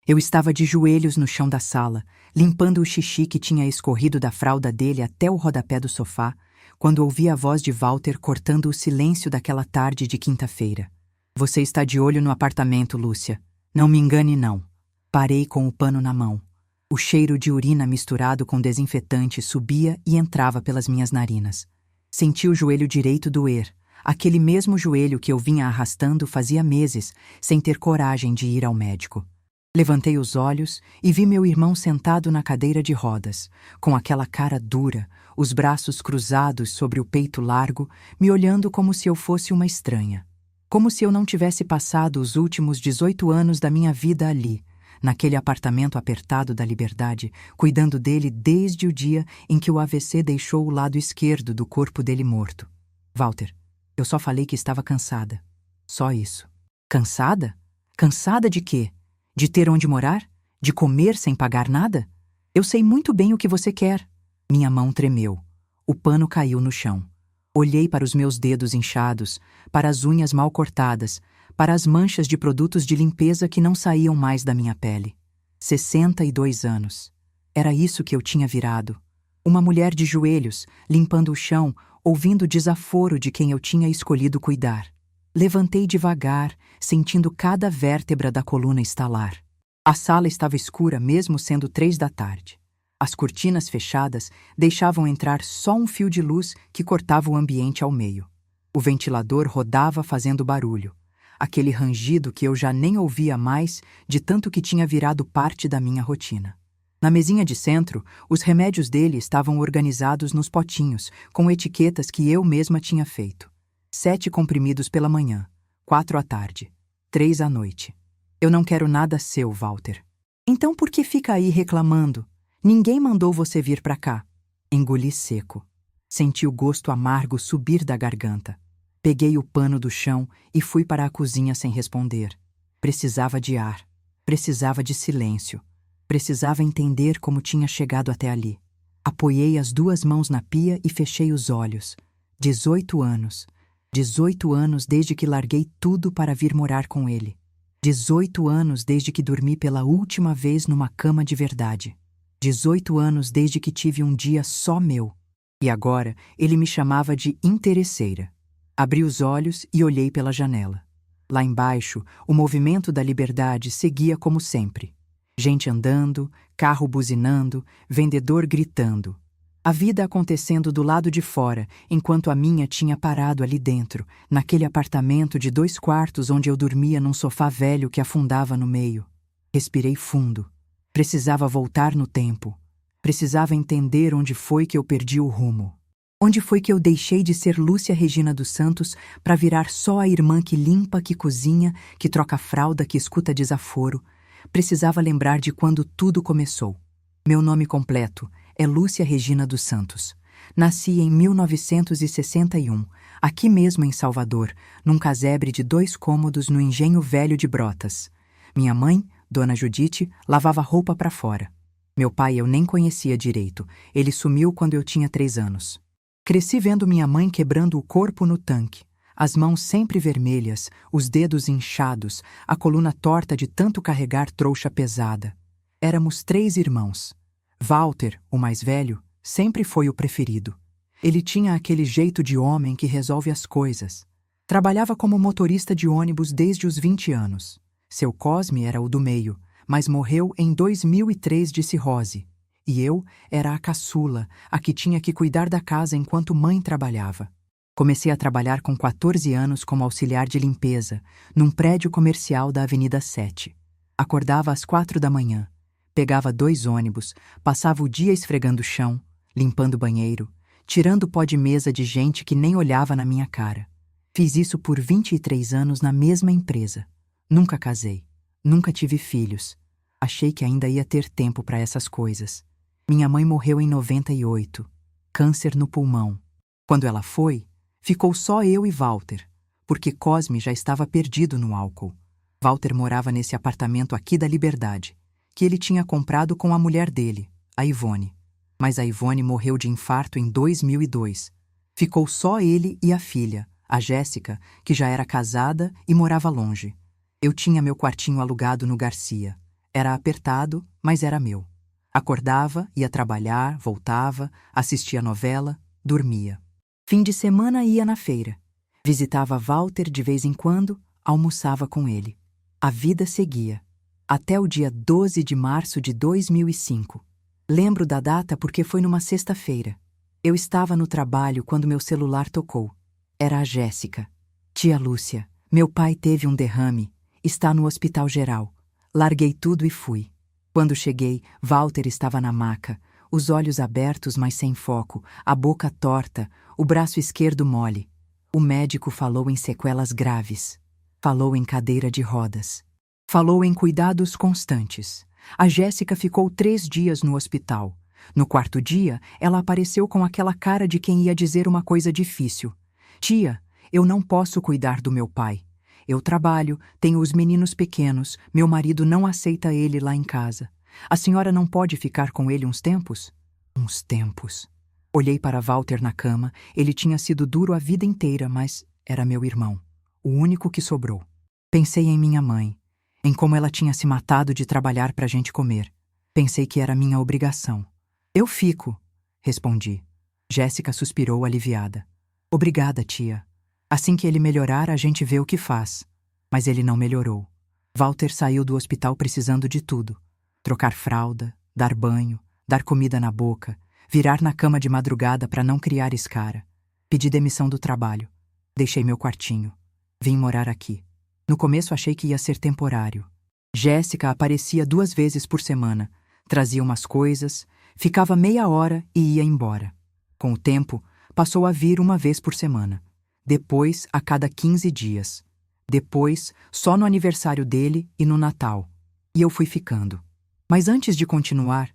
Eu estava de joelhos no chão da sala, limpando o xixi que tinha escorrido da fralda dele até o rodapé do sofá, quando ouvi a voz de Walter cortando o silêncio daquela tarde de quinta-feira. Você está de olho no apartamento, Lúcia. Não me engane, não. Parei com o pano na mão. O cheiro de urina misturado com desinfetante subia e entrava pelas minhas narinas. Senti o joelho direito doer, aquele mesmo joelho que eu vinha arrastando fazia meses, sem ter coragem de ir ao médico. Levantei os olhos e vi meu irmão sentado na cadeira de rodas, com aquela cara dura, os braços cruzados sobre o peito largo, me olhando como se eu fosse uma estranha. Como se eu não tivesse passado os últimos 18 anos da minha vida ali, naquele apartamento apertado da Liberdade, cuidando dele desde o dia em que o AVC deixou o lado esquerdo do corpo dele morto. Walter, eu só falei que estava cansada. Só isso. Cansada? Cansada de quê? De ter onde morar? De comer sem pagar nada? Eu sei muito bem o que você quer. Minha mão tremeu. O pano caiu no chão. Olhei para os meus dedos inchados, para as unhas mal cortadas, para as manchas de produtos de limpeza que não saíam mais da minha pele. 62 anos. Era isso que eu tinha virado. Uma mulher de joelhos, limpando o chão, ouvindo o desaforo de quem eu tinha escolhido cuidar. Levantei devagar, sentindo cada vértebra da coluna estalar. A sala estava escura mesmo sendo 3 da tarde. As cortinas fechadas deixavam entrar só um fio de luz que cortava o ambiente ao meio. O ventilador rodava fazendo barulho. Aquele rangido que eu já nem ouvia mais de tanto que tinha virado parte da minha rotina. Na mesinha de centro, os remédios dele estavam organizados nos potinhos, com etiquetas que eu mesma tinha feito. 7 comprimidos pela manhã, 4 à tarde, 3 à noite. Eu não quero nada seu, Walter. Então por que fica aí reclamando? Ninguém mandou você vir pra cá. Engoli seco. Senti o gosto amargo subir da garganta. Peguei o pano do chão e fui para a cozinha sem responder. Precisava de ar. Precisava de silêncio. Precisava entender como tinha chegado até ali. Apoiei as 2 mãos na pia e fechei os olhos. 18 anos. 18 anos desde que larguei tudo para vir morar com ele. 18 anos desde que dormi pela última vez numa cama de verdade. 18 anos desde que tive um dia só meu. E agora ele me chamava de interesseira. Abri os olhos e olhei pela janela. Lá embaixo, o movimento da Liberdade seguia como sempre. Gente andando, carro buzinando, vendedor gritando. A vida acontecendo do lado de fora, enquanto a minha tinha parado ali dentro, naquele apartamento de 2 quartos onde eu dormia num sofá velho que afundava no meio. Respirei fundo. Precisava voltar no tempo. Precisava entender onde foi que eu perdi o rumo. Onde foi que eu deixei de ser Lúcia Regina dos Santos para virar só a irmã que limpa, que cozinha, que troca fralda, que escuta desaforo. Precisava lembrar de quando tudo começou. Meu nome completo é Lúcia Regina dos Santos. Nasci em 1961, aqui mesmo em Salvador, num casebre de 2 cômodos no Engenho Velho de Brotas. Minha mãe, Dona Judite, lavava roupa para fora. Meu pai eu nem conhecia direito, ele sumiu quando eu tinha 3 anos. Cresci vendo minha mãe quebrando o corpo no tanque, as mãos sempre vermelhas, os dedos inchados, a coluna torta de tanto carregar trouxa pesada. Éramos 3 irmãos. Walter, o mais velho, sempre foi o preferido. Ele tinha aquele jeito de homem que resolve as coisas. Trabalhava como motorista de ônibus desde os 20 anos. Seu Cosme era o do meio, mas morreu em 2003 de cirrose. E eu era a caçula, a que tinha que cuidar da casa enquanto mãe trabalhava. Comecei a trabalhar com 14 anos como auxiliar de limpeza, num prédio comercial da Avenida 7. Acordava às 4 da manhã. Pegava 2 ônibus, passava o dia esfregando o chão, limpando o banheiro, tirando pó de mesa de gente que nem olhava na minha cara. Fiz isso por 23 anos na mesma empresa. Nunca casei, nunca tive filhos. Achei que ainda ia ter tempo para essas coisas. Minha mãe morreu em 98, câncer no pulmão. Quando ela foi, ficou só eu e Walter, porque Cosme já estava perdido no álcool. Walter morava nesse apartamento aqui da Liberdade, que ele tinha comprado com a mulher dele, a Ivone. Mas a Ivone morreu de infarto em 2002. Ficou só ele e a filha, a Jéssica, que já era casada e morava longe. Eu tinha meu quartinho alugado no Garcia. Era apertado, mas era meu. Acordava, ia trabalhar, voltava, assistia novela, dormia. Fim de semana ia na feira. Visitava Walter de vez em quando, almoçava com ele. A vida seguia. Até o dia 12 de março de 2005. Lembro da data porque foi numa sexta-feira. Eu estava no trabalho quando meu celular tocou. Era a Jéssica. Tia Lúcia, meu pai teve um derrame. Está no hospital geral. Larguei tudo e fui. Quando cheguei, Walter estava na maca, os olhos abertos, mas sem foco, a boca torta, o braço esquerdo mole. O médico falou em sequelas graves. Falou em cadeira de rodas. Falou em cuidados constantes. A Jéssica ficou 3 dias no hospital. No 4º dia, ela apareceu com aquela cara de quem ia dizer uma coisa difícil. Tia, eu não posso cuidar do meu pai. Eu trabalho, tenho os meninos pequenos, meu marido não aceita ele lá em casa. A senhora não pode ficar com ele uns tempos? Uns tempos. Olhei para Walter na cama, ele tinha sido duro a vida inteira, mas era meu irmão, o único que sobrou. Pensei em minha mãe, em como ela tinha se matado de trabalhar para a gente comer. Pensei que era minha obrigação. Eu fico, respondi. Jéssica suspirou aliviada. Obrigada, tia. Assim que ele melhorar, a gente vê o que faz. Mas ele não melhorou. Walter saiu do hospital precisando de tudo. Trocar fralda, dar banho, dar comida na boca, virar na cama de madrugada para não criar escara. Pedi demissão do trabalho. Deixei meu quartinho. Vim morar aqui. No começo achei que ia ser temporário. Jéssica aparecia 2 vezes por semana. Trazia umas coisas, ficava meia hora e ia embora. Com o tempo, passou a vir 1 vez por semana. Depois, a cada 15 dias. Depois, só no aniversário dele e no Natal. E eu fui ficando. Mas antes de continuar,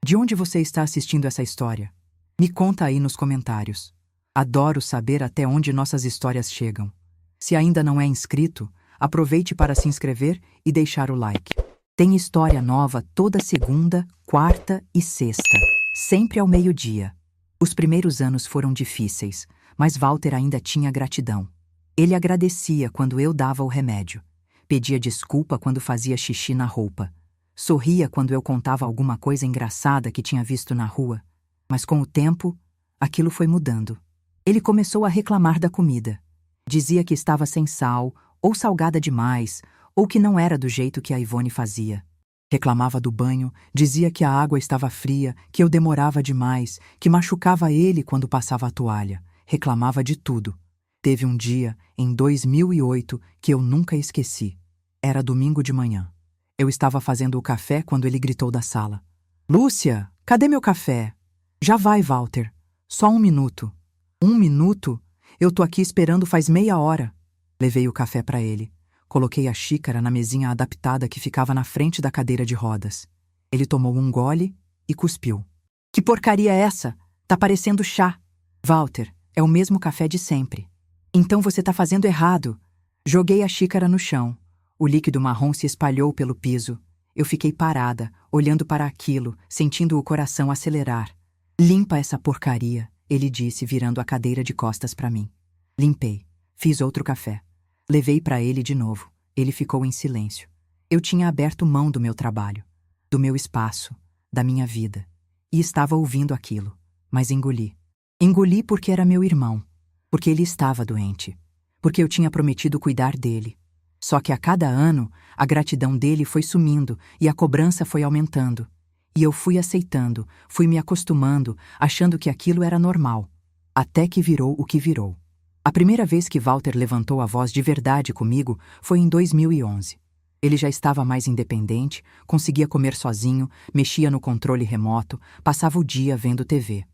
de onde você está assistindo essa história? Me conta aí nos comentários. Adoro saber até onde nossas histórias chegam. Se ainda não é inscrito, aproveite para se inscrever e deixar o like. Tem história nova toda segunda, quarta e sexta, sempre ao meio-dia. Os primeiros anos foram difíceis, mas Walter ainda tinha gratidão. Ele agradecia quando eu dava o remédio. Pedia desculpa quando fazia xixi na roupa. Sorria quando eu contava alguma coisa engraçada que tinha visto na rua. Mas com o tempo, aquilo foi mudando. Ele começou a reclamar da comida. Dizia que estava sem sal, ou salgada demais, ou que não era do jeito que a Ivone fazia. Reclamava do banho, dizia que a água estava fria, que eu demorava demais, que machucava ele quando passava a toalha. Reclamava de tudo. Teve um dia, em 2008, que eu nunca esqueci. Era domingo de manhã. Eu estava fazendo o café quando ele gritou da sala. Lúcia, cadê meu café? Já vai, Walter. Só 1 minuto. 1 minuto? Eu tô aqui esperando faz meia hora. Levei o café para ele. Coloquei a xícara na mesinha adaptada que ficava na frente da cadeira de rodas. Ele tomou um gole e cuspiu. Que porcaria é essa? Tá parecendo chá. Walter, é o mesmo café de sempre. Então você tá fazendo errado. Joguei a xícara no chão. O líquido marrom se espalhou pelo piso. Eu fiquei parada, olhando para aquilo, sentindo o coração acelerar. Limpa essa porcaria, ele disse, virando a cadeira de costas para mim. Limpei. Fiz outro café. Levei para ele de novo. Ele ficou em silêncio. Eu tinha aberto mão do meu trabalho, do meu espaço, da minha vida. E estava ouvindo aquilo. Mas engoli. Engoli porque era meu irmão. Porque ele estava doente. Porque eu tinha prometido cuidar dele. Só que a cada ano, a gratidão dele foi sumindo e a cobrança foi aumentando. E eu fui aceitando, fui me acostumando, achando que aquilo era normal. Até que virou o que virou. A primeira vez que Walter levantou a voz de verdade comigo foi em 2011. Ele já estava mais independente, conseguia comer sozinho, mexia no controle remoto, passava o dia vendo TV.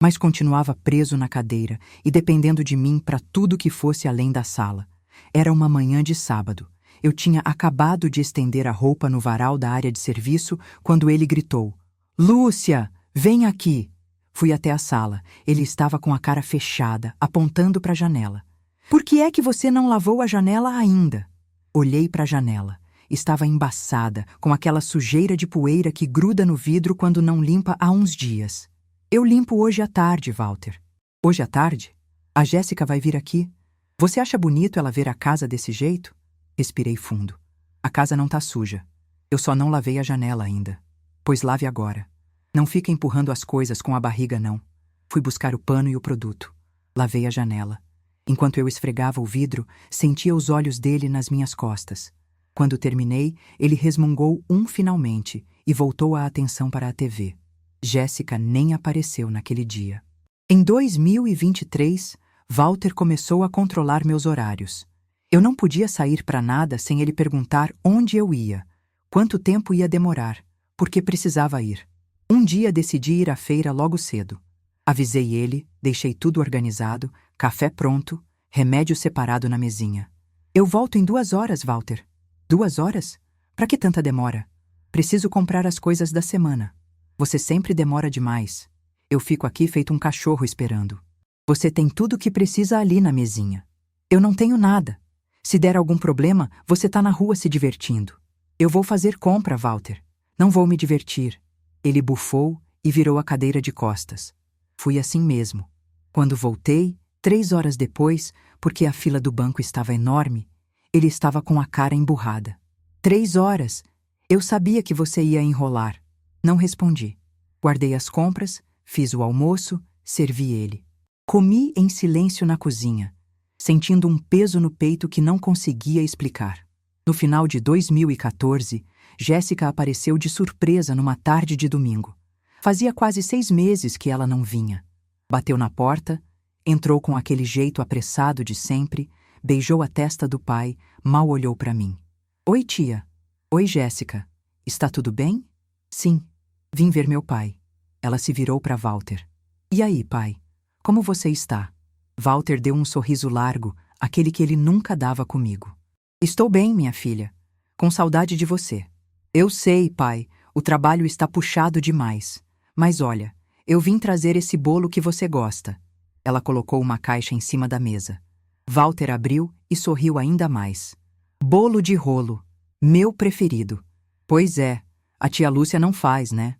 Mas continuava preso na cadeira e dependendo de mim para tudo que fosse além da sala. Era uma manhã de sábado. Eu tinha acabado de estender a roupa no varal da área de serviço quando ele gritou: Lúcia, vem aqui! Fui até a sala. Ele estava com a cara fechada, apontando para a janela. Por que é que você não lavou a janela ainda? Olhei para a janela. Estava embaçada, com aquela sujeira de poeira que gruda no vidro quando não limpa há uns dias. Eu limpo hoje à tarde, Walter. Hoje à tarde? A Jéssica vai vir aqui. Você acha bonito ela ver a casa desse jeito? Respirei fundo. A casa não tá suja. Eu só não lavei a janela ainda. Pois lave agora. Não fica empurrando as coisas com a barriga, não. Fui buscar o pano e o produto. Lavei a janela. Enquanto eu esfregava o vidro, sentia os olhos dele nas minhas costas. Quando terminei, ele resmungou finalmente e voltou a atenção para a TV. Jéssica nem apareceu naquele dia. Em 2023, Walter começou a controlar meus horários. Eu não podia sair para nada sem ele perguntar onde eu ia, quanto tempo ia demorar, porque precisava ir. Um dia decidi ir à feira logo cedo. Avisei ele, deixei tudo organizado, café pronto, remédio separado na mesinha. Eu volto em 2 horas, Walter. 2 horas? Para que tanta demora? Preciso comprar as coisas da semana. Você sempre demora demais. Eu fico aqui feito um cachorro esperando. Você tem tudo o que precisa ali na mesinha. Eu não tenho nada. Se der algum problema, você tá na rua se divertindo. Eu vou fazer compra, Walter. Não vou me divertir. Ele bufou e virou a cadeira de costas. Fui assim mesmo. Quando voltei, 3 horas depois, porque a fila do banco estava enorme, ele estava com a cara emburrada. 3 horas! Eu sabia que você ia enrolar. Não respondi. Guardei as compras, fiz o almoço, servi ele. Comi em silêncio na cozinha, sentindo um peso no peito que não conseguia explicar. No final de 2014, Jéssica apareceu de surpresa numa tarde de domingo. Fazia quase 6 meses que ela não vinha. Bateu na porta, entrou com aquele jeito apressado de sempre, beijou a testa do pai, mal olhou para mim. Oi, tia. Oi, Jéssica. Está tudo bem? Sim. Vim ver meu pai. Ela se virou para Walter. E aí, pai? Como você está? Walter deu um sorriso largo, aquele que ele nunca dava comigo. Estou bem, minha filha. Com saudade de você. Eu sei, pai, o trabalho está puxado demais. Mas olha, eu vim trazer esse bolo que você gosta. Ela colocou uma caixa em cima da mesa. Walter abriu e sorriu ainda mais. Bolo de rolo. Meu preferido. Pois é, a tia Lúcia não faz, né?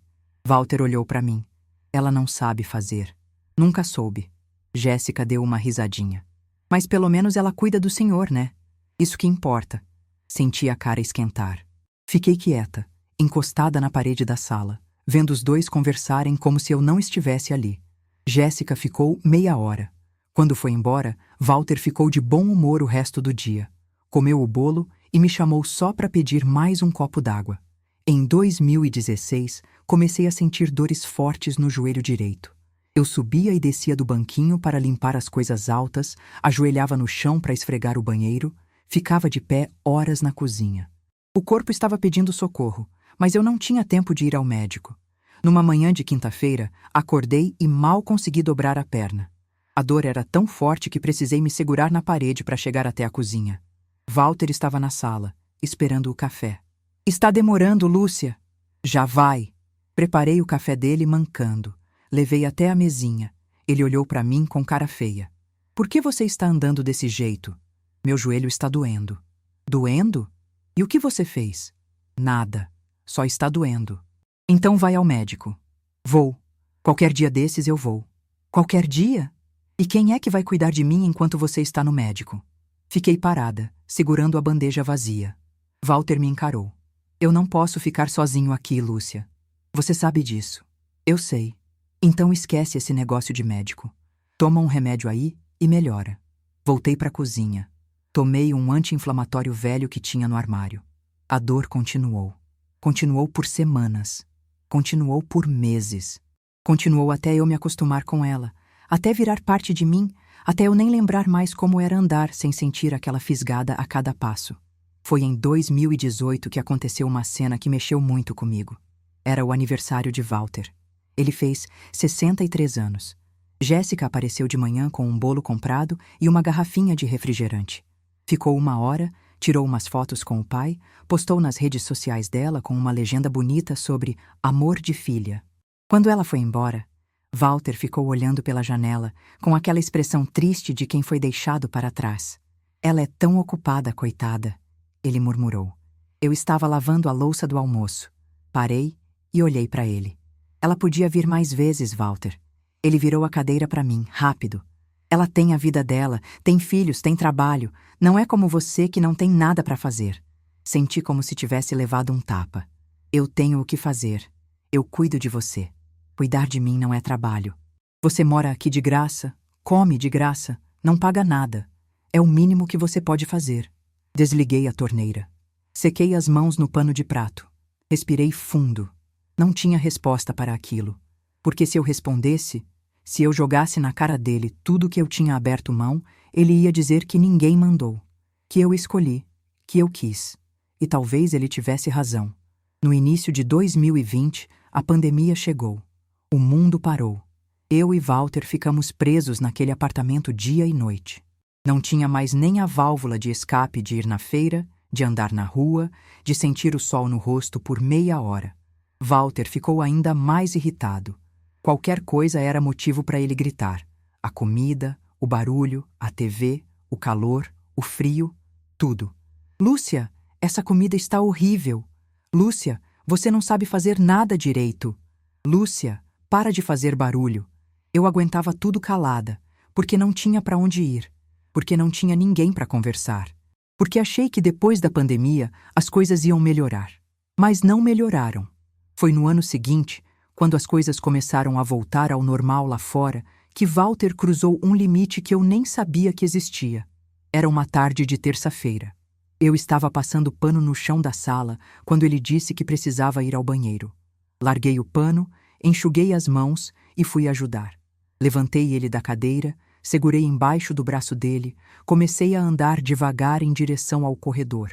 Walter olhou para mim. Ela não sabe fazer. Nunca soube. Jéssica deu uma risadinha. Mas pelo menos ela cuida do senhor, né? Isso que importa. Senti a cara esquentar. Fiquei quieta, encostada na parede da sala, vendo os dois conversarem como se eu não estivesse ali. Jéssica ficou meia hora. Quando foi embora, Walter ficou de bom humor o resto do dia. Comeu o bolo e me chamou só para pedir mais um copo d'água. Em 2016, comecei a sentir dores fortes no joelho direito. Eu subia e descia do banquinho para limpar as coisas altas, ajoelhava no chão para esfregar o banheiro, ficava de pé horas na cozinha. O corpo estava pedindo socorro, mas eu não tinha tempo de ir ao médico. Numa manhã de quinta-feira, acordei e mal consegui dobrar a perna. A dor era tão forte que precisei me segurar na parede para chegar até a cozinha. Walter estava na sala, esperando o café. Está demorando, Lúcia. Já vai. Preparei o café dele mancando. Levei até a mesinha. Ele olhou para mim com cara feia. Por que você está andando desse jeito? Meu joelho está doendo. Doendo? E o que você fez? Nada. Só está doendo. Então vai ao médico. Vou. Qualquer dia desses eu vou. Qualquer dia? E quem é que vai cuidar de mim enquanto você está no médico? Fiquei parada, segurando a bandeja vazia. Walter me encarou. Eu não posso ficar sozinho aqui, Lúcia. Você sabe disso. Eu sei. Então esquece esse negócio de médico. Toma um remédio aí e melhora. Voltei para a cozinha. Tomei um anti-inflamatório velho que tinha no armário. A dor continuou. Continuou por semanas. Continuou por meses. Continuou até eu me acostumar com ela, até virar parte de mim, até eu nem lembrar mais como era andar sem sentir aquela fisgada a cada passo. Foi em 2018 que aconteceu uma cena que mexeu muito comigo. Era o aniversário de Walter. Ele fez 63 anos. Jéssica apareceu de manhã com um bolo comprado e uma garrafinha de refrigerante. Ficou 1 hora, tirou umas fotos com o pai, postou nas redes sociais dela com uma legenda bonita sobre amor de filha. Quando ela foi embora, Walter ficou olhando pela janela com aquela expressão triste de quem foi deixado para trás. Ela é tão ocupada, coitada, ele murmurou. Eu estava lavando a louça do almoço. Parei e olhei para ele. Ela podia vir mais vezes, Walter. Ele virou a cadeira para mim, rápido. Ela tem a vida dela, tem filhos, tem trabalho. Não é como você que não tem nada para fazer. Senti como se tivesse levado um tapa. Eu tenho o que fazer. Eu cuido de você. Cuidar de mim não é trabalho. Você mora aqui de graça, come de graça, não paga nada. É o mínimo que você pode fazer. Desliguei a torneira. Sequei as mãos no pano de prato. Respirei fundo. Não tinha resposta para aquilo. Porque se eu respondesse, se eu jogasse na cara dele tudo que eu tinha aberto mão, ele ia dizer que ninguém mandou, que eu escolhi, que eu quis. E talvez ele tivesse razão. No início de 2020, a pandemia chegou. O mundo parou. Eu e Walter ficamos presos naquele apartamento dia e noite. Não tinha mais nem a válvula de escape de ir na feira, de andar na rua, de sentir o sol no rosto por meia hora. Walter ficou ainda mais irritado. Qualquer coisa era motivo para ele gritar. A comida, o barulho, a TV, o calor, o frio, tudo. Lúcia, essa comida está horrível. Lúcia, você não sabe fazer nada direito. Lúcia, para de fazer barulho. Eu aguentava tudo calada, porque não tinha para onde ir, porque não tinha ninguém para conversar, porque achei que depois da pandemia as coisas iam melhorar. Mas não melhoraram. Foi no ano seguinte, quando as coisas começaram a voltar ao normal lá fora, que Walter cruzou um limite que eu nem sabia que existia. Era uma tarde de terça-feira. Eu estava passando pano no chão da sala quando ele disse que precisava ir ao banheiro. Larguei o pano, enxuguei as mãos e fui ajudar. Levantei ele da cadeira, segurei embaixo do braço dele, comecei a andar devagar em direção ao corredor.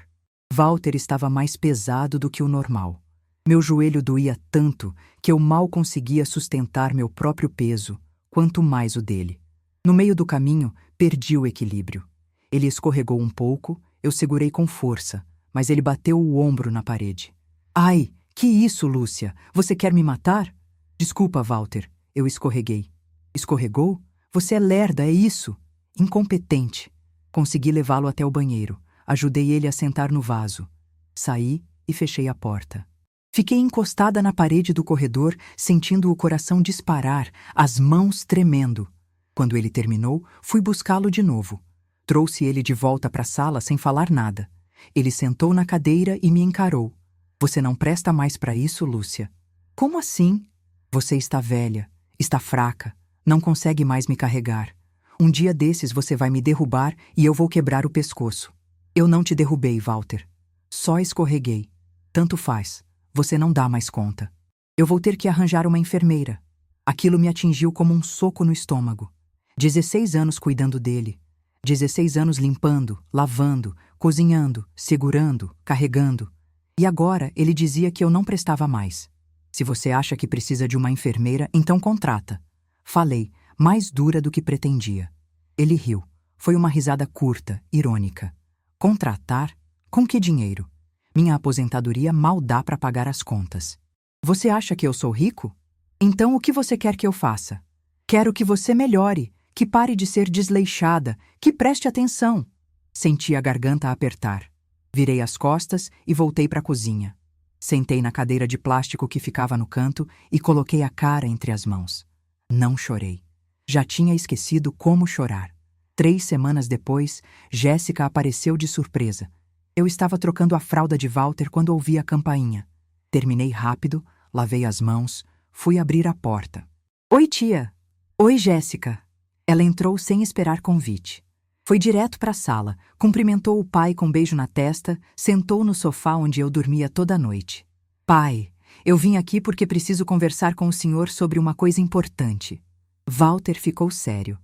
Walter estava mais pesado do que o normal. Meu joelho doía tanto que eu mal conseguia sustentar meu próprio peso, quanto mais o dele. No meio do caminho, perdi o equilíbrio. Ele escorregou um pouco, eu segurei com força, mas ele bateu o ombro na parede. Ai, que isso, Lúcia? Você quer me matar? Desculpa, Walter, eu escorreguei. Escorregou? Você é lerda, é isso? Incompetente. Consegui levá-lo até o banheiro. Ajudei ele a sentar no vaso. Saí e fechei a porta. Fiquei encostada na parede do corredor, sentindo o coração disparar, as mãos tremendo. Quando ele terminou, fui buscá-lo de novo. Trouxe ele de volta para a sala sem falar nada. Ele sentou na cadeira e me encarou. Você não presta mais para isso, Lúcia? Como assim? Você está velha, está fraca. Não consegue mais me carregar. Um dia desses você vai me derrubar e eu vou quebrar o pescoço. Eu não te derrubei, Walter. Só escorreguei. Tanto faz. Você não dá mais conta. Eu vou ter que arranjar uma enfermeira. Aquilo me atingiu como um soco no estômago. 16 anos cuidando dele. 16 anos limpando, lavando, cozinhando, segurando, carregando. E agora ele dizia que eu não prestava mais. Se você acha que precisa de uma enfermeira, então contrata. Falei, mais dura do que pretendia. Ele riu. Foi uma risada curta, irônica. Contratar? Com que dinheiro? Minha aposentadoria mal dá para pagar as contas. Você acha que eu sou rico? Então o que você quer que eu faça? Quero que você melhore, que pare de ser desleixada, que preste atenção. Senti a garganta apertar. Virei as costas e voltei para a cozinha. Sentei na cadeira de plástico que ficava no canto e coloquei a cara entre as mãos. Não chorei. Já tinha esquecido como chorar. 3 semanas depois, Jéssica apareceu de surpresa. Eu estava trocando a fralda de Walter quando ouvi a campainha. Terminei rápido, lavei as mãos, fui abrir a porta. Oi, tia. Oi, Jéssica. Ela entrou sem esperar convite. Foi direto para a sala, cumprimentou o pai com um beijo na testa, sentou no sofá onde eu dormia toda noite. Pai, eu vim aqui porque preciso conversar com o senhor sobre uma coisa importante. Walter ficou sério.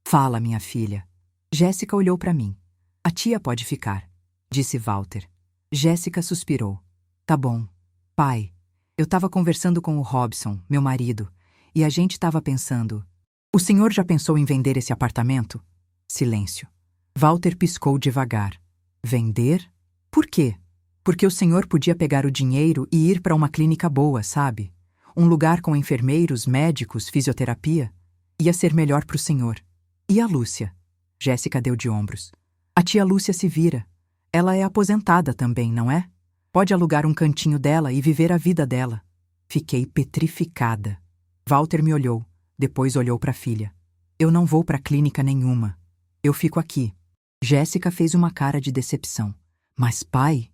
Fala, minha filha. Jéssica olhou para mim. A tia pode ficar, disse Walter. Jéssica suspirou. Tá bom. Pai, eu estava conversando com o Robson, meu marido, e a gente estava pensando... O senhor já pensou em vender esse apartamento? Silêncio. Walter piscou devagar. Vender? Por quê? Porque o senhor podia pegar o dinheiro e ir para uma clínica boa, sabe? Um lugar com enfermeiros, médicos, fisioterapia. Ia ser melhor para o senhor. E a Lúcia? Jéssica deu de ombros. A tia Lúcia se vira. Ela é aposentada também, não é? Pode alugar um cantinho dela e viver a vida dela. Fiquei petrificada. Walter me olhou, depois olhou para a filha. Eu não vou para clínica nenhuma. Eu fico aqui. Jéssica fez uma cara de decepção. Mas pai,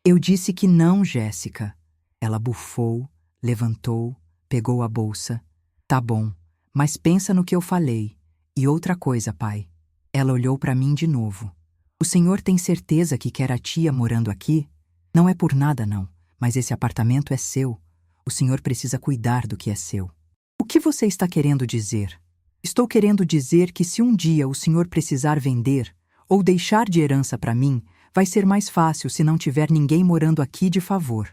Eu disse que não, Jéssica. Ela bufou, levantou, pegou a bolsa. Tá bom, mas pensa no que eu falei. E outra coisa, pai. Ela olhou para mim de novo. O senhor tem certeza que quer a tia morando aqui? Não é por nada, não, mas esse apartamento é seu. O senhor precisa cuidar do que é seu. O que você está querendo dizer? Estou querendo dizer que se um dia o senhor precisar vender ou deixar de herança para mim, vai ser mais fácil se não tiver ninguém morando aqui de favor.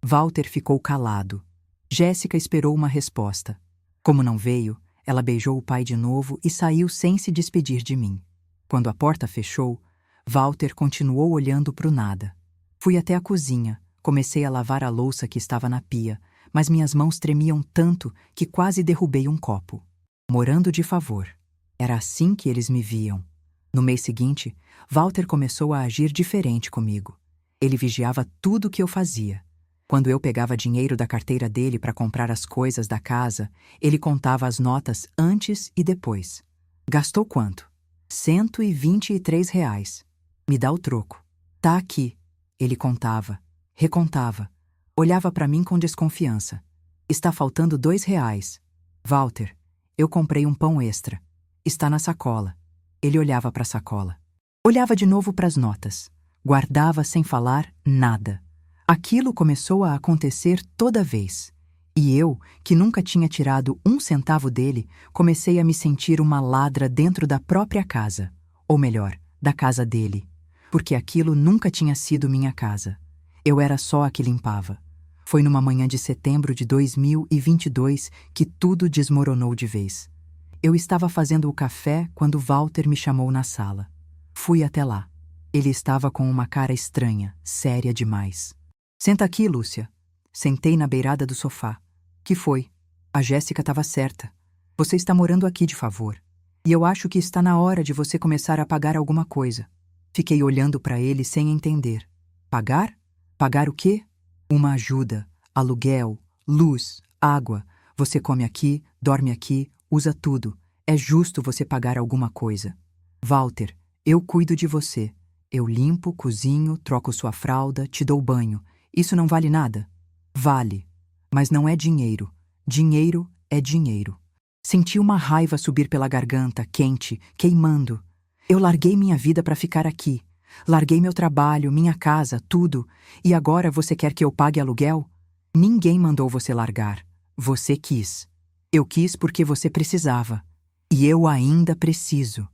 Walter ficou calado. Jéssica esperou uma resposta. Como não veio, ela beijou o pai de novo e saiu sem se despedir de mim. Quando a porta fechou, Walter continuou olhando para o nada. Fui até a cozinha, comecei a lavar a louça que estava na pia, mas minhas mãos tremiam tanto que quase derrubei um copo. Morando de favor. Era assim que eles me viam. No mês seguinte, Walter começou a agir diferente comigo. Ele vigiava tudo o que eu fazia. Quando eu pegava dinheiro da carteira dele para comprar as coisas da casa, ele contava as notas antes e depois. Gastou quanto? R$ 123. Me dá o troco. Tá aqui. Ele contava, recontava. Olhava para mim com desconfiança. Está faltando R$ 2. Walter, eu comprei um pão extra. Está na sacola. Ele olhava para a sacola. Olhava de novo para as notas. Guardava sem falar nada. Aquilo começou a acontecer toda vez. E eu, que nunca tinha tirado um centavo dele, comecei a me sentir uma ladra dentro da própria casa. Ou melhor, da casa dele. Porque aquilo nunca tinha sido minha casa. Eu era só a que limpava. Foi numa manhã de setembro de 2022 que tudo desmoronou de vez. Eu estava fazendo o café quando Walter me chamou na sala. Fui até lá. Ele estava com uma cara estranha, séria demais. Senta aqui, Lúcia. Sentei na beirada do sofá. Que foi? A Jéssica estava certa. Você está morando aqui de favor. E eu acho que está na hora de você começar a pagar alguma coisa. Fiquei olhando para ele sem entender. Pagar? Pagar o quê? Uma ajuda, aluguel, luz, água. Você come aqui, dorme aqui, usa tudo. É justo você pagar alguma coisa. Walter, eu cuido de você. Eu limpo, cozinho, troco sua fralda, te dou banho. Isso não vale nada? Vale. Mas não é dinheiro. Dinheiro é dinheiro. Senti uma raiva subir pela garganta, quente, queimando. Eu larguei minha vida para ficar aqui. Larguei meu trabalho, minha casa, tudo. E agora você quer que eu pague aluguel? Ninguém mandou você largar. Você quis. Eu quis porque você precisava. E eu ainda preciso.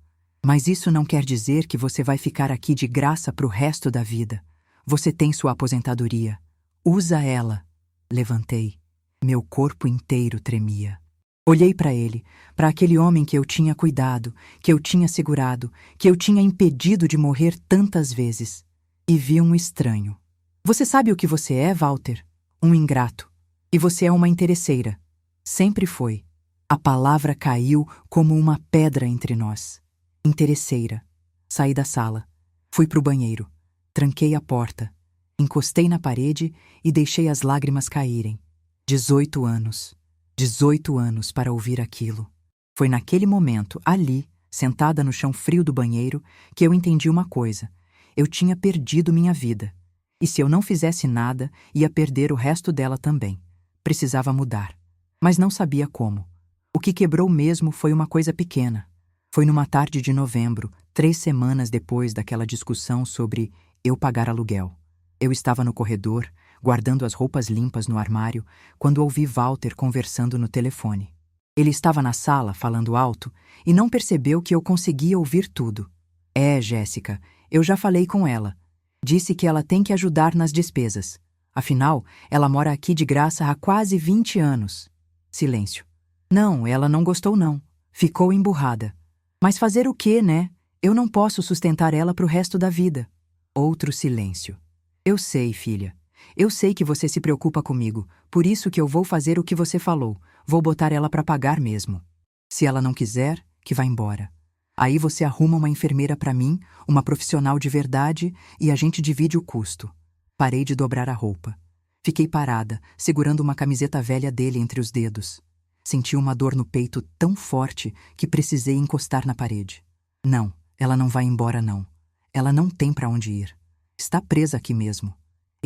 Mas isso não quer dizer que você vai ficar aqui de graça pro resto da vida. Você tem sua aposentadoria. Usa ela. Levantei. Meu corpo inteiro tremia. Olhei para ele, para aquele homem que eu tinha cuidado, que eu tinha segurado, que eu tinha impedido de morrer tantas vezes. E vi um estranho. Você sabe o que você é, Walter? Um ingrato. E você é uma interesseira. Sempre foi. A palavra caiu como uma pedra entre nós. Interesseira. Saí da sala. Fui pro banheiro. Tranquei a porta. Encostei na parede e deixei as lágrimas caírem. 18 anos. 18 anos para ouvir aquilo. Foi naquele momento, ali, sentada no chão frio do banheiro, que eu entendi uma coisa. Eu tinha perdido minha vida. E se eu não fizesse nada, ia perder o resto dela também. Precisava mudar. Mas não sabia como. O que quebrou mesmo foi uma coisa pequena. Foi numa tarde de novembro, 3 semanas depois daquela discussão sobre eu pagar aluguel. Eu estava no corredor, guardando as roupas limpas no armário, quando ouvi Walter conversando no telefone. Ele estava na sala, falando alto, e não percebeu que eu conseguia ouvir tudo. É, Jéssica, eu já falei com ela. Disse que ela tem que ajudar nas despesas. Afinal, ela mora aqui de graça há quase 20 anos. Silêncio. Não, ela não gostou não. Ficou emburrada. Mas fazer o quê, né? Eu não posso sustentar ela pro resto da vida. Outro silêncio. Eu sei, filha. Eu sei que você se preocupa comigo, por isso que eu vou fazer o que você falou. Vou botar ela para pagar mesmo. Se ela não quiser, que vá embora. Aí você arruma uma enfermeira para mim, uma profissional de verdade, e a gente divide o custo. Parei de dobrar a roupa. Fiquei parada, segurando uma camiseta velha dele entre os dedos. Senti uma dor no peito tão forte que precisei encostar na parede. Não, ela não vai embora não. Ela não tem para onde ir. Está presa aqui mesmo.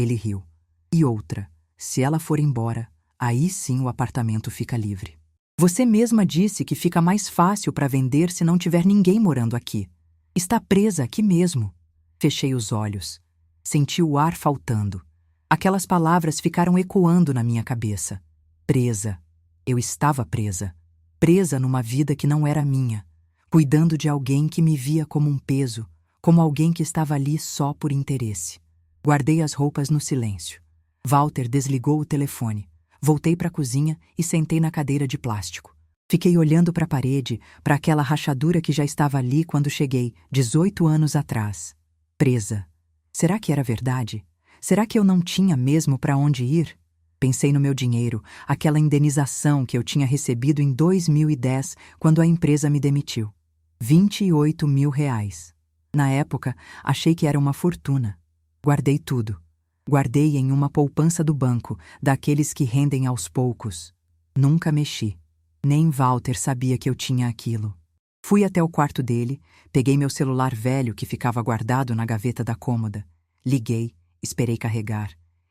Ele riu. E outra, se ela for embora, aí sim o apartamento fica livre. Você mesma disse que fica mais fácil para vender se não tiver ninguém morando aqui. Está presa aqui mesmo. Fechei os olhos. Senti o ar faltando. Aquelas palavras ficaram ecoando na minha cabeça. Presa. Eu estava presa. Presa numa vida que não era minha. Cuidando de alguém que me via como um peso, como alguém que estava ali só por interesse. Guardei as roupas no silêncio. Walter desligou o telefone. Voltei para a cozinha e sentei na cadeira de plástico. Fiquei olhando para a parede, para aquela rachadura que já estava ali quando cheguei, 18 anos atrás. Presa. Será que era verdade? Será que eu não tinha mesmo para onde ir? Pensei no meu dinheiro, aquela indenização que eu tinha recebido em 2010, quando a empresa me demitiu. 28 mil reais. Na época, achei que era uma fortuna. Guardei tudo. Guardei em uma poupança do banco, daqueles que rendem aos poucos. Nunca mexi. Nem Walter sabia que eu tinha aquilo. Fui até o quarto dele, peguei meu celular velho que ficava guardado na gaveta da cômoda. Liguei, esperei carregar.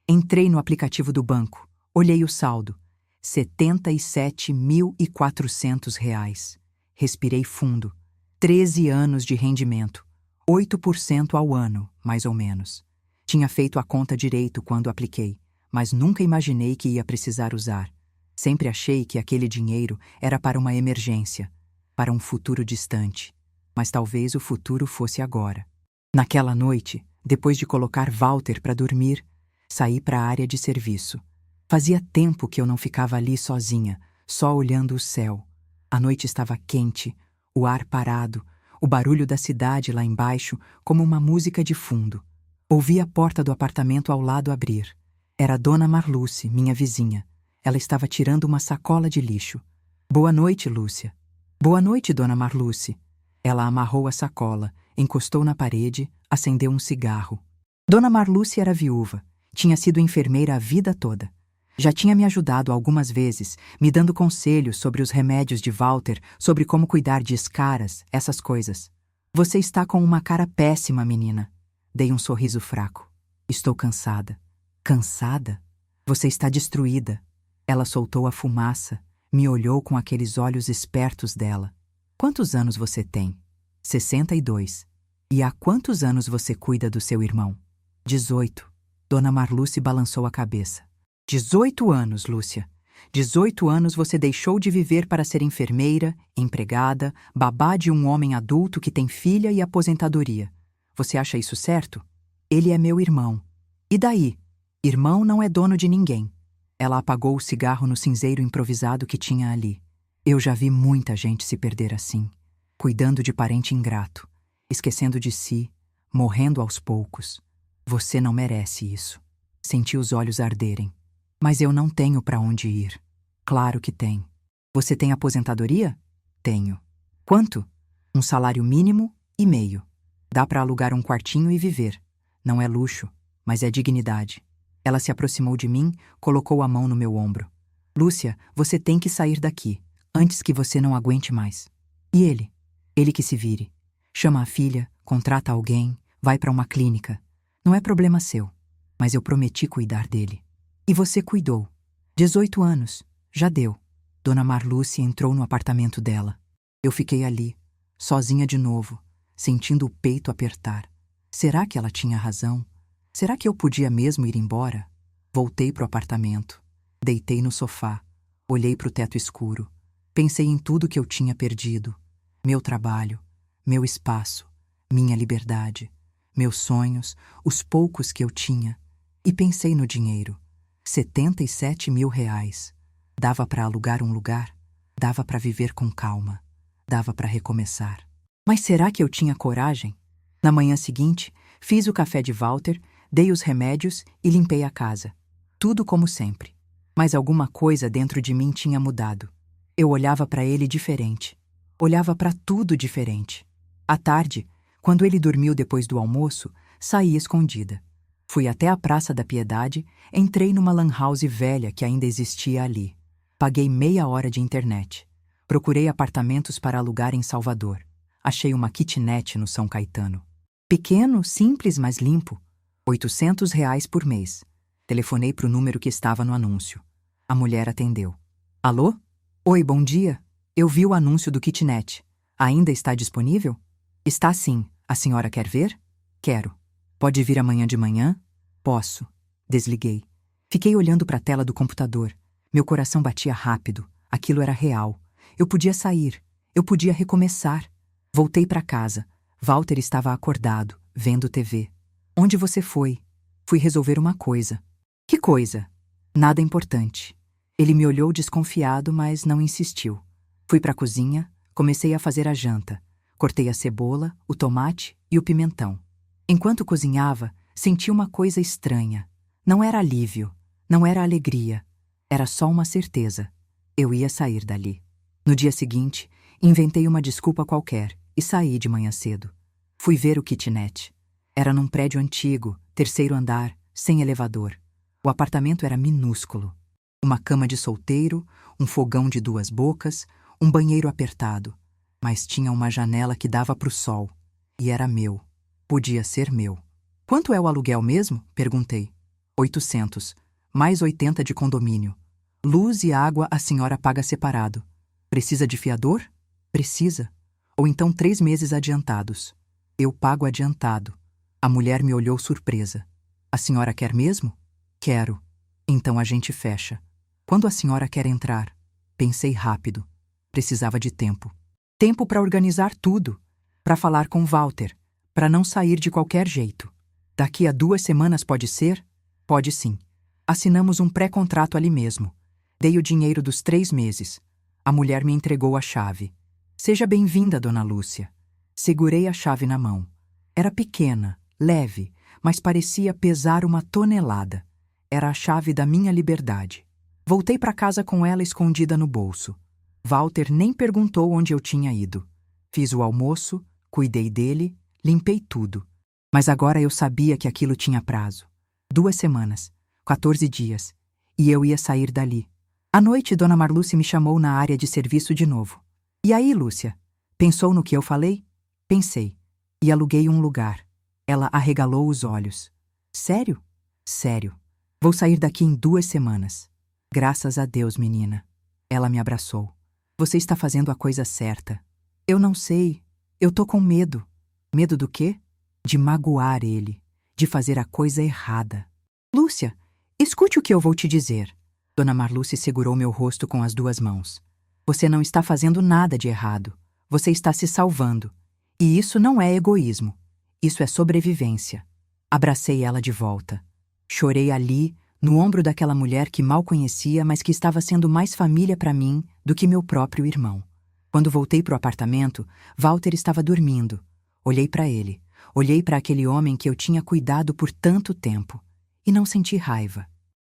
Entrei no aplicativo do banco. Olhei o saldo. R$ 77.400. Respirei fundo. 13 anos de rendimento. 8% ao ano, mais ou menos. Tinha feito a conta direito quando apliquei, mas nunca imaginei que ia precisar usar. Sempre achei que aquele dinheiro era para uma emergência, para um futuro distante. Mas talvez o futuro fosse agora. Naquela noite, depois de colocar Walter para dormir, saí para a área de serviço. Fazia tempo que eu não ficava ali sozinha, só olhando o céu. A noite estava quente, o ar parado, o barulho da cidade lá embaixo como uma música de fundo. Ouvi a porta do apartamento ao lado abrir. Era Dona Marluce, minha vizinha. Ela estava tirando uma sacola de lixo. Boa noite, Lúcia. Boa noite, Dona Marluce. Ela amarrou a sacola, encostou na parede, acendeu um cigarro. Dona Marluce era viúva. Tinha sido enfermeira a vida toda. Já tinha me ajudado algumas vezes, me dando conselhos sobre os remédios de Walter, sobre como cuidar de escaras, essas coisas. Você está com uma cara péssima, menina. Dei um sorriso fraco. Estou cansada. Cansada? Você está destruída. Ela soltou a fumaça, me olhou com aqueles olhos espertos dela. Quantos anos você tem? 62. E há quantos anos você cuida do seu irmão? 18. Dona Marluce balançou a cabeça. 18 anos, Lúcia. 18 anos você deixou de viver para ser enfermeira, empregada, babá de um homem adulto que tem filha e aposentadoria. Você acha isso certo? Ele é meu irmão. E daí? Irmão não é dono de ninguém. Ela apagou o cigarro no cinzeiro improvisado que tinha ali. Eu já vi muita gente se perder assim, cuidando de parente ingrato, esquecendo de si, morrendo aos poucos. Você não merece isso. Senti os olhos arderem. Mas eu não tenho para onde ir. Claro que tem. Você tem aposentadoria? Tenho. Quanto? Um salário mínimo e meio. Dá para alugar um quartinho e viver. Não é luxo, mas é dignidade. Ela se aproximou de mim, colocou a mão no meu ombro. Lúcia, você tem que sair daqui, antes que você não aguente mais. E ele? Ele que se vire. Chama a filha, contrata alguém, vai para uma clínica. Não é problema seu, mas eu prometi cuidar dele. E você cuidou. 18 anos. Já deu. Dona Marluce entrou no apartamento dela. Eu fiquei ali, sozinha de novo, sentindo o peito apertar. Será que ela tinha razão? Será que eu podia mesmo ir embora? Voltei pro apartamento. Deitei no sofá. Olhei pro teto escuro. Pensei em tudo que eu tinha perdido. Meu trabalho, meu espaço, minha liberdade, meus sonhos, os poucos que eu tinha. E pensei no dinheiro. 77 mil reais. Dava para alugar um lugar, dava para viver com calma, dava para recomeçar. Mas será que eu tinha coragem? Na manhã seguinte, fiz o café de Walter, dei os remédios e limpei a casa. Tudo como sempre. Mas alguma coisa dentro de mim tinha mudado. Eu olhava para ele diferente. Olhava para tudo diferente. À tarde, quando ele dormiu depois do almoço, saí escondida. Fui até a Praça da Piedade, entrei numa lan house velha que ainda existia ali. Paguei meia hora de internet. Procurei apartamentos para alugar em Salvador. Achei uma kitnet no São Caetano. Pequeno, simples, mas limpo. R$ 800 por mês. Telefonei para o número que estava no anúncio. A mulher atendeu. Alô? Oi, bom dia. Eu vi o anúncio do kitnet. Ainda está disponível? Está sim. A senhora quer ver? Quero. Pode vir amanhã de manhã? Posso. Desliguei. Fiquei olhando para a tela do computador. Meu coração batia rápido. Aquilo era real. Eu podia sair. Eu podia recomeçar. Voltei para casa. Walter estava acordado, vendo TV. Onde você foi? Fui resolver uma coisa. Que coisa? Nada importante. Ele me olhou desconfiado, mas não insistiu. Fui para a cozinha, comecei a fazer a janta. Cortei a cebola, o tomate e o pimentão. Enquanto cozinhava, senti uma coisa estranha. Não era alívio, não era alegria. Era só uma certeza. Eu ia sair dali. No dia seguinte, inventei uma desculpa qualquer e saí de manhã cedo. Fui ver o kitnet. Era num prédio antigo, 3º andar, sem elevador. O apartamento era minúsculo. Uma cama de solteiro, um fogão de 2 bocas, um banheiro apertado. Mas tinha uma janela que dava para o sol. E era meu. Podia ser meu. Quanto é o aluguel mesmo? Perguntei. 800, mais 80 de condomínio. Luz e água a senhora paga separado. Precisa de fiador? Precisa. Ou então 3 meses adiantados. Eu pago adiantado. A mulher me olhou surpresa. A senhora quer mesmo? Quero. Então a gente fecha. Quando a senhora quer entrar? Pensei rápido. Precisava de tempo. Tempo para organizar tudo. Para falar com Walter. Para não sair de qualquer jeito. Daqui a 2 semanas pode ser? Pode sim. Assinamos um pré-contrato ali mesmo. Dei o dinheiro dos 3 meses. A mulher me entregou a chave. Seja bem-vinda, dona Lúcia. Segurei a chave na mão. Era pequena, leve, mas parecia pesar uma tonelada. Era a chave da minha liberdade. Voltei para casa com ela escondida no bolso. Walter nem perguntou onde eu tinha ido. Fiz o almoço, cuidei dele, limpei tudo. Mas agora eu sabia que aquilo tinha prazo. 2 semanas, 14 dias, e eu ia sair dali. À noite, Dona Marluce me chamou na área de serviço de novo. E aí, Lúcia? Pensou no que eu falei? Pensei. E aluguei um lugar. Ela arregalou os olhos. Sério? Sério. Vou sair daqui em 2 semanas. Graças a Deus, menina. Ela me abraçou. Você está fazendo a coisa certa. Eu não sei. Eu tô com medo. Medo do quê? De magoar ele. De fazer a coisa errada. Lúcia, escute o que eu vou te dizer. Dona Marluce segurou meu rosto com as 2 mãos. Você não está fazendo nada de errado. Você está se salvando. E isso não é egoísmo. Isso é sobrevivência. Abracei ela de volta. Chorei ali, no ombro daquela mulher que mal conhecia, mas que estava sendo mais família para mim do que meu próprio irmão. Quando voltei para o apartamento, Walter estava dormindo. Olhei para ele. Olhei para aquele homem que eu tinha cuidado por tanto tempo. E não senti raiva.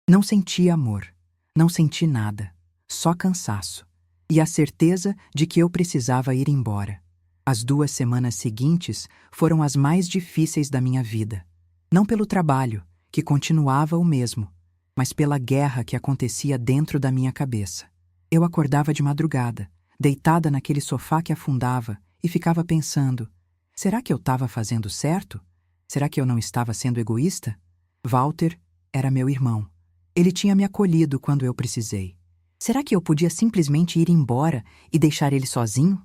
Não senti amor. Não senti nada. Só cansaço. E a certeza de que eu precisava ir embora. As 2 semanas seguintes foram as mais difíceis da minha vida. Não pelo trabalho, que continuava o mesmo, mas pela guerra que acontecia dentro da minha cabeça. Eu acordava de madrugada, deitada naquele sofá que afundava, e ficava pensando: será que eu estava fazendo certo? Será que eu não estava sendo egoísta? Walter era meu irmão. Ele tinha me acolhido quando eu precisei. Será que eu podia simplesmente ir embora e deixar ele sozinho?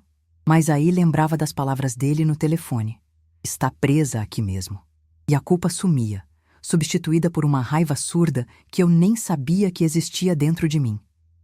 Mas aí lembrava das palavras dele no telefone. Está presa aqui mesmo. E a culpa sumia, substituída por uma raiva surda que eu nem sabia que existia dentro de mim.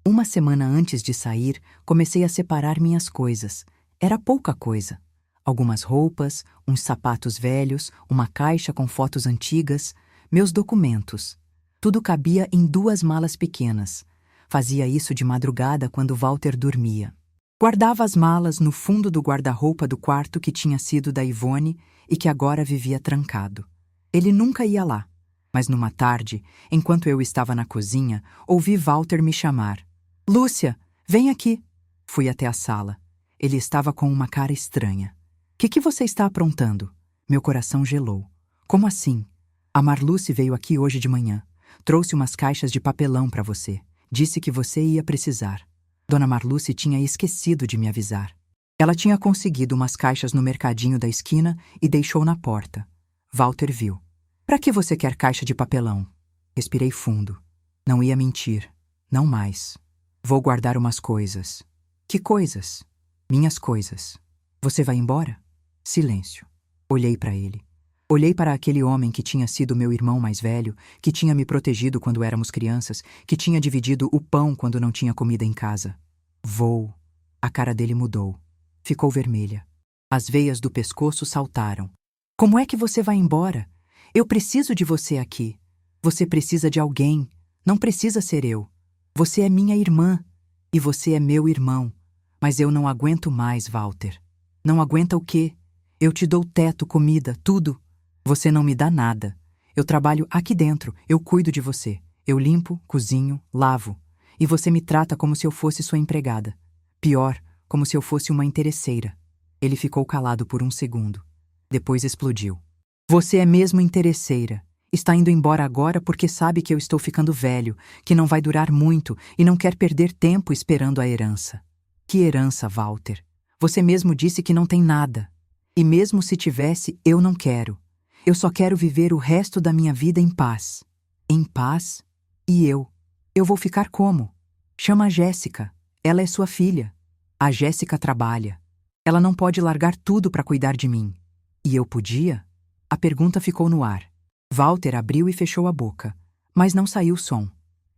1 semana antes de sair, comecei a separar minhas coisas. Era pouca coisa. Algumas roupas, uns sapatos velhos, uma caixa com fotos antigas, meus documentos. Tudo cabia em 2 malas pequenas. Fazia isso de madrugada quando Walter dormia. Guardava as malas no fundo do guarda-roupa do quarto que tinha sido da Ivone e que agora vivia trancado. Ele nunca ia lá, mas numa tarde, enquanto eu estava na cozinha, ouvi Walter me chamar. Lúcia, vem aqui. Fui até a sala. Ele estava com uma cara estranha. Que você está aprontando? Meu coração gelou. Como assim? A Marluce veio aqui hoje de manhã. Trouxe umas caixas de papelão para você. Disse que você ia precisar. Dona Marluce tinha esquecido de me avisar. Ela tinha conseguido umas caixas no mercadinho da esquina e deixou na porta. Walter viu. Pra que você quer caixa de papelão? Respirei fundo. Não ia mentir. Não mais. Vou guardar umas coisas. Que coisas? Minhas coisas. Você vai embora? Silêncio. Olhei para ele. Olhei para aquele homem que tinha sido meu irmão mais velho, que tinha me protegido quando éramos crianças, que tinha dividido o pão quando não tinha comida em casa. Vou. A cara dele mudou. Ficou vermelha. As veias do pescoço saltaram. Como é que você vai embora? Eu preciso de você aqui. Você precisa de alguém. Não precisa ser eu. Você é minha irmã. E você é meu irmão. Mas eu não aguento mais, Walter. Não aguenta o quê? Eu te dou teto, comida, tudo. Você não me dá nada. Eu trabalho aqui dentro, eu cuido de você. Eu limpo, cozinho, lavo. E você me trata como se eu fosse sua empregada. Pior, como se eu fosse uma interesseira. Ele ficou calado por um segundo. Depois explodiu. Você é mesmo interesseira. Está indo embora agora porque sabe que eu estou ficando velho, que não vai durar muito e não quer perder tempo esperando a herança. Que herança, Walter? Você mesmo disse que não tem nada. E mesmo se tivesse, eu não quero. Eu só quero viver o resto da minha vida em paz. Em paz? E eu? Eu vou ficar como? Chama a Jéssica. Ela é sua filha. A Jéssica trabalha. Ela não pode largar tudo para cuidar de mim. E eu podia? A pergunta ficou no ar. Walter abriu e fechou a boca, mas não saiu som.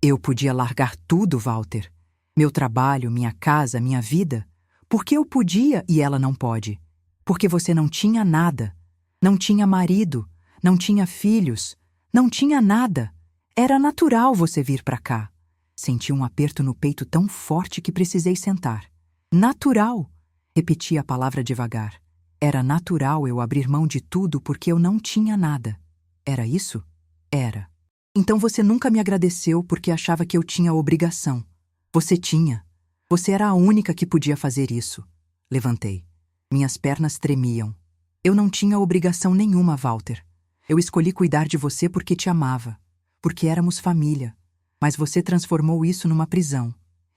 Eu podia largar tudo, Walter. Meu trabalho, minha casa, minha vida. Por que eu podia e ela não pode? Porque você não tinha nada. Não tinha marido, não tinha filhos, não tinha nada. Era natural você vir para cá. Senti um aperto no peito tão forte que precisei sentar. Natural! Repeti a palavra devagar. Era natural eu abrir mão de tudo porque eu não tinha nada. Era isso? Era. Então você nunca me agradeceu porque achava que eu tinha obrigação. Você tinha. Você era a única que podia fazer isso. Levantei. Minhas pernas tremiam. Eu não tinha obrigação nenhuma, Walter. Eu escolhi cuidar de você porque te amava. Porque éramos família. Mas você transformou isso numa prisão.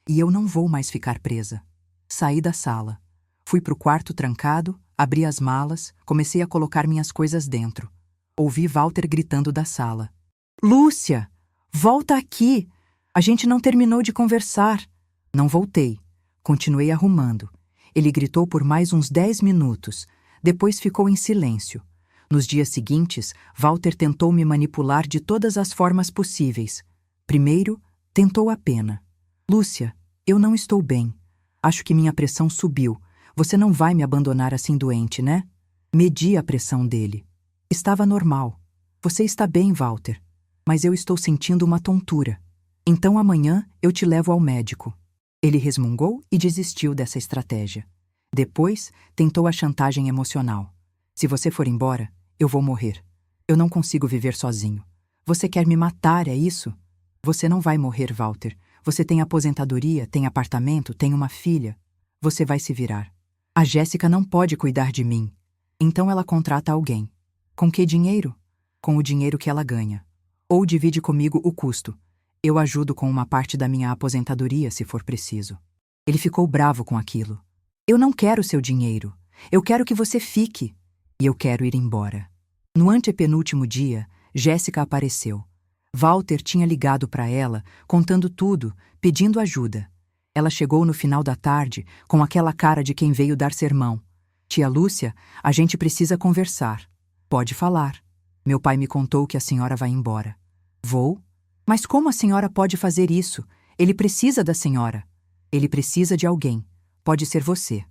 E eu não vou mais ficar presa. Saí da sala. Fui pro quarto trancado, abri as malas, comecei a colocar minhas coisas dentro. Ouvi Walter gritando da sala. Lúcia! Volta aqui! A gente não terminou de conversar. Não voltei. Continuei arrumando. Ele gritou por mais uns 10 minutos. Depois ficou em silêncio. Nos dias seguintes, Walter tentou me manipular de todas as formas possíveis. Primeiro, tentou a pena. Lúcia, eu não estou bem. Acho que minha pressão subiu. Você não vai me abandonar assim doente, né? Medi a pressão dele. Estava normal. Você está bem, Walter. Mas eu estou sentindo uma tontura. Então amanhã eu te levo ao médico. Ele resmungou e desistiu dessa estratégia. Depois, tentou a chantagem emocional. Se você for embora, eu vou morrer. Eu não consigo viver sozinho. Você quer me matar, é isso? Você não vai morrer, Walter. Você tem aposentadoria, tem apartamento, tem uma filha. Você vai se virar. A Jéssica não pode cuidar de mim. Então ela contrata alguém. Com que dinheiro? Com o dinheiro que ela ganha. Ou divide comigo o custo. Eu ajudo com uma parte da minha aposentadoria, se for preciso. Ele ficou bravo com aquilo. Eu não quero seu dinheiro. Eu quero que você fique. E eu quero ir embora. No antepenúltimo dia, Jéssica apareceu. Walter tinha ligado para ela, contando tudo, pedindo ajuda. Ela chegou no final da tarde, com aquela cara de quem veio dar sermão. Tia Lúcia, a gente precisa conversar. Pode falar. Meu pai me contou que a senhora vai embora. Vou? Mas como a senhora pode fazer isso? Ele precisa da senhora. Ele precisa de alguém. Pode ser você.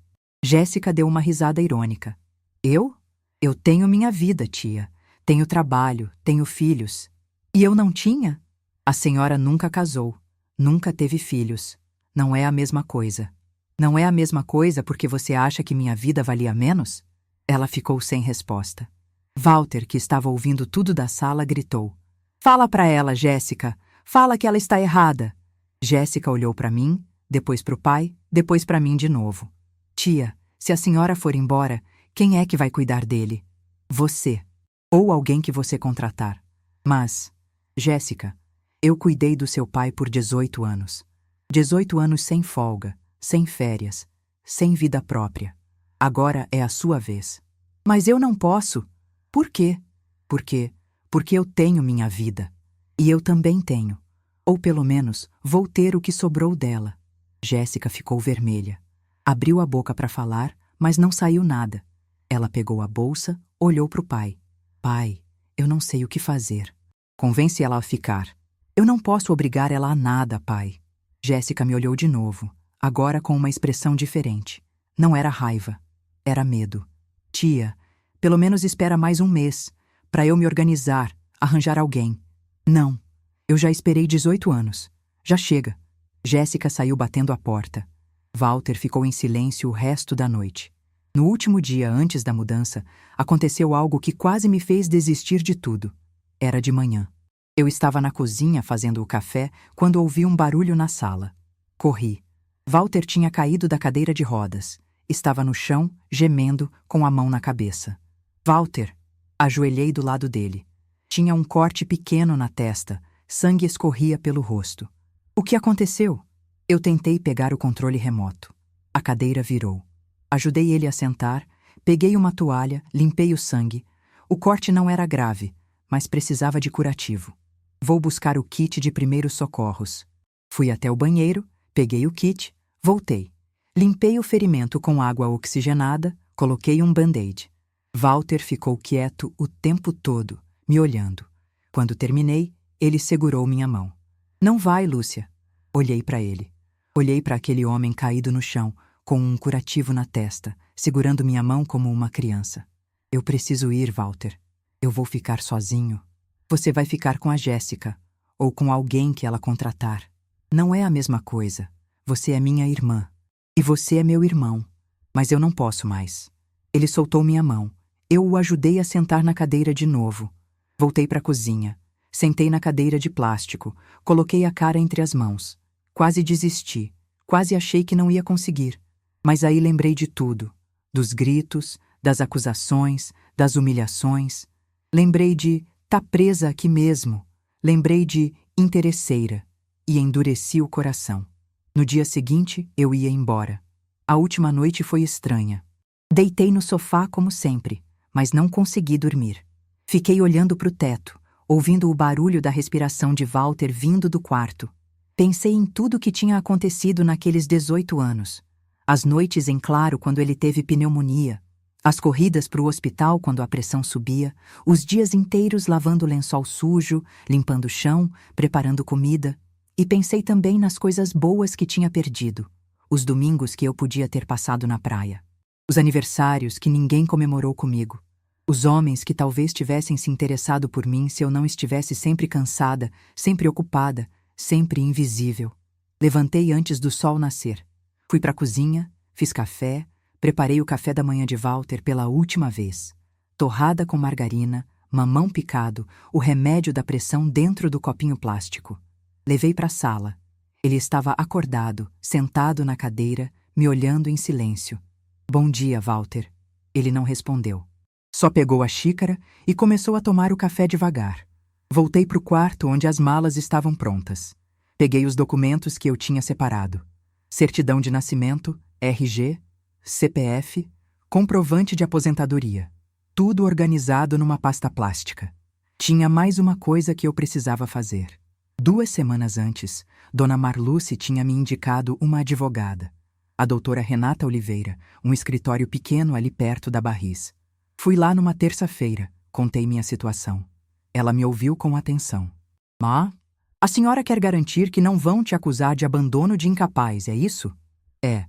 Jéssica deu uma risada irônica. Eu? Eu tenho minha vida, tia. Tenho trabalho, tenho filhos. E eu não tinha? A senhora nunca casou. Nunca teve filhos. Não é a mesma coisa. Não é a mesma coisa porque você acha que minha vida valia menos? Ela ficou sem resposta. Walter, que estava ouvindo tudo da sala, gritou. Fala para ela, Jéssica. Fala que ela está errada. Jéssica olhou para mim, depois para o pai, depois para mim de novo. Tia, se a senhora for embora, quem é que vai cuidar dele? Você. Ou alguém que você contratar. Mas, Jéssica, eu cuidei do seu pai por 18 anos. 18 anos sem folga, sem férias, sem vida própria. Agora é a sua vez. Mas eu não posso. Por quê? Porque eu tenho minha vida. E eu também tenho. Ou pelo menos, vou ter o que sobrou dela. Jéssica ficou vermelha. Abriu a boca para falar, mas não saiu nada. Ela pegou a bolsa, olhou para o pai. Pai, eu não sei o que fazer. Convence ela a ficar. Eu não posso obrigar ela a nada, pai. Jéssica me olhou de novo, agora com uma expressão diferente. Não era raiva, era medo. Tia, pelo menos espera mais um mês, para eu me organizar, arranjar alguém. Não, eu já esperei 18 anos. Já chega. Jéssica saiu batendo a porta. Walter ficou em silêncio o resto da noite. No último dia antes da mudança, aconteceu algo que quase me fez desistir de tudo. Era de manhã. Eu estava na cozinha fazendo o café quando ouvi um barulho na sala. Corri. Walter tinha caído da cadeira de rodas. Estava no chão, gemendo, com a mão na cabeça. Walter! Ajoelhei do lado dele. Tinha um corte pequeno na testa, sangue escorria pelo rosto. O que aconteceu? Eu tentei pegar o controle remoto. A cadeira virou. Ajudei ele a sentar, peguei uma toalha, limpei o sangue. O corte não era grave, mas precisava de curativo. Vou buscar o kit de primeiros socorros. Fui até o banheiro, peguei o kit, voltei. Limpei o ferimento com água oxigenada, coloquei um band-aid. Walter ficou quieto o tempo todo, me olhando. Quando terminei, ele segurou minha mão. Não vai, Lúcia. Olhei para ele. Olhei para aquele homem caído no chão, com um curativo na testa, segurando minha mão como uma criança. Eu preciso ir, Walter. Eu vou ficar sozinho. Você vai ficar com a Jéssica, ou com alguém que ela contratar. Não é a mesma coisa. Você é minha irmã. E você é meu irmão. Mas eu não posso mais. Ele soltou minha mão. Eu o ajudei a sentar na cadeira de novo. Voltei para a cozinha. Sentei na cadeira de plástico. Coloquei a cara entre as mãos. Quase desisti. Quase achei que não ia conseguir. Mas aí lembrei de tudo. Dos gritos, das acusações, das humilhações. Lembrei de tá presa aqui mesmo. Lembrei de interesseira. E endureci o coração. No dia seguinte, eu ia embora. A última noite foi estranha. Deitei no sofá como sempre, mas não consegui dormir. Fiquei olhando para o teto, ouvindo o barulho da respiração de Walter vindo do quarto. Pensei em tudo o que tinha acontecido naqueles 18 anos. As noites em claro quando ele teve pneumonia, as corridas para o hospital quando a pressão subia, os dias inteiros lavando lençol sujo, limpando o chão, preparando comida. E pensei também nas coisas boas que tinha perdido, os domingos que eu podia ter passado na praia, os aniversários que ninguém comemorou comigo, os homens que talvez tivessem se interessado por mim se eu não estivesse sempre cansada, sempre ocupada, sempre invisível. Levantei antes do sol nascer. Fui para a cozinha, fiz café, preparei o café da manhã de Walter pela última vez. Torrada com margarina, mamão picado, o remédio da pressão dentro do copinho plástico. Levei para a sala. Ele estava acordado, sentado na cadeira, me olhando em silêncio. Bom dia, Walter. Ele não respondeu. Só pegou a xícara e começou a tomar o café devagar. Voltei para o quarto onde as malas estavam prontas. Peguei os documentos que eu tinha separado. Certidão de nascimento, RG, CPF, comprovante de aposentadoria. Tudo organizado numa pasta plástica. Tinha mais uma coisa que eu precisava fazer. 2 semanas antes, Dona Marluce tinha me indicado uma advogada, a doutora Renata Oliveira, um escritório pequeno ali perto da Barris. Fui lá numa terça-feira, contei minha situação. Ela me ouviu com atenção. A senhora quer garantir que não vão te acusar de abandono de incapaz, é isso? É.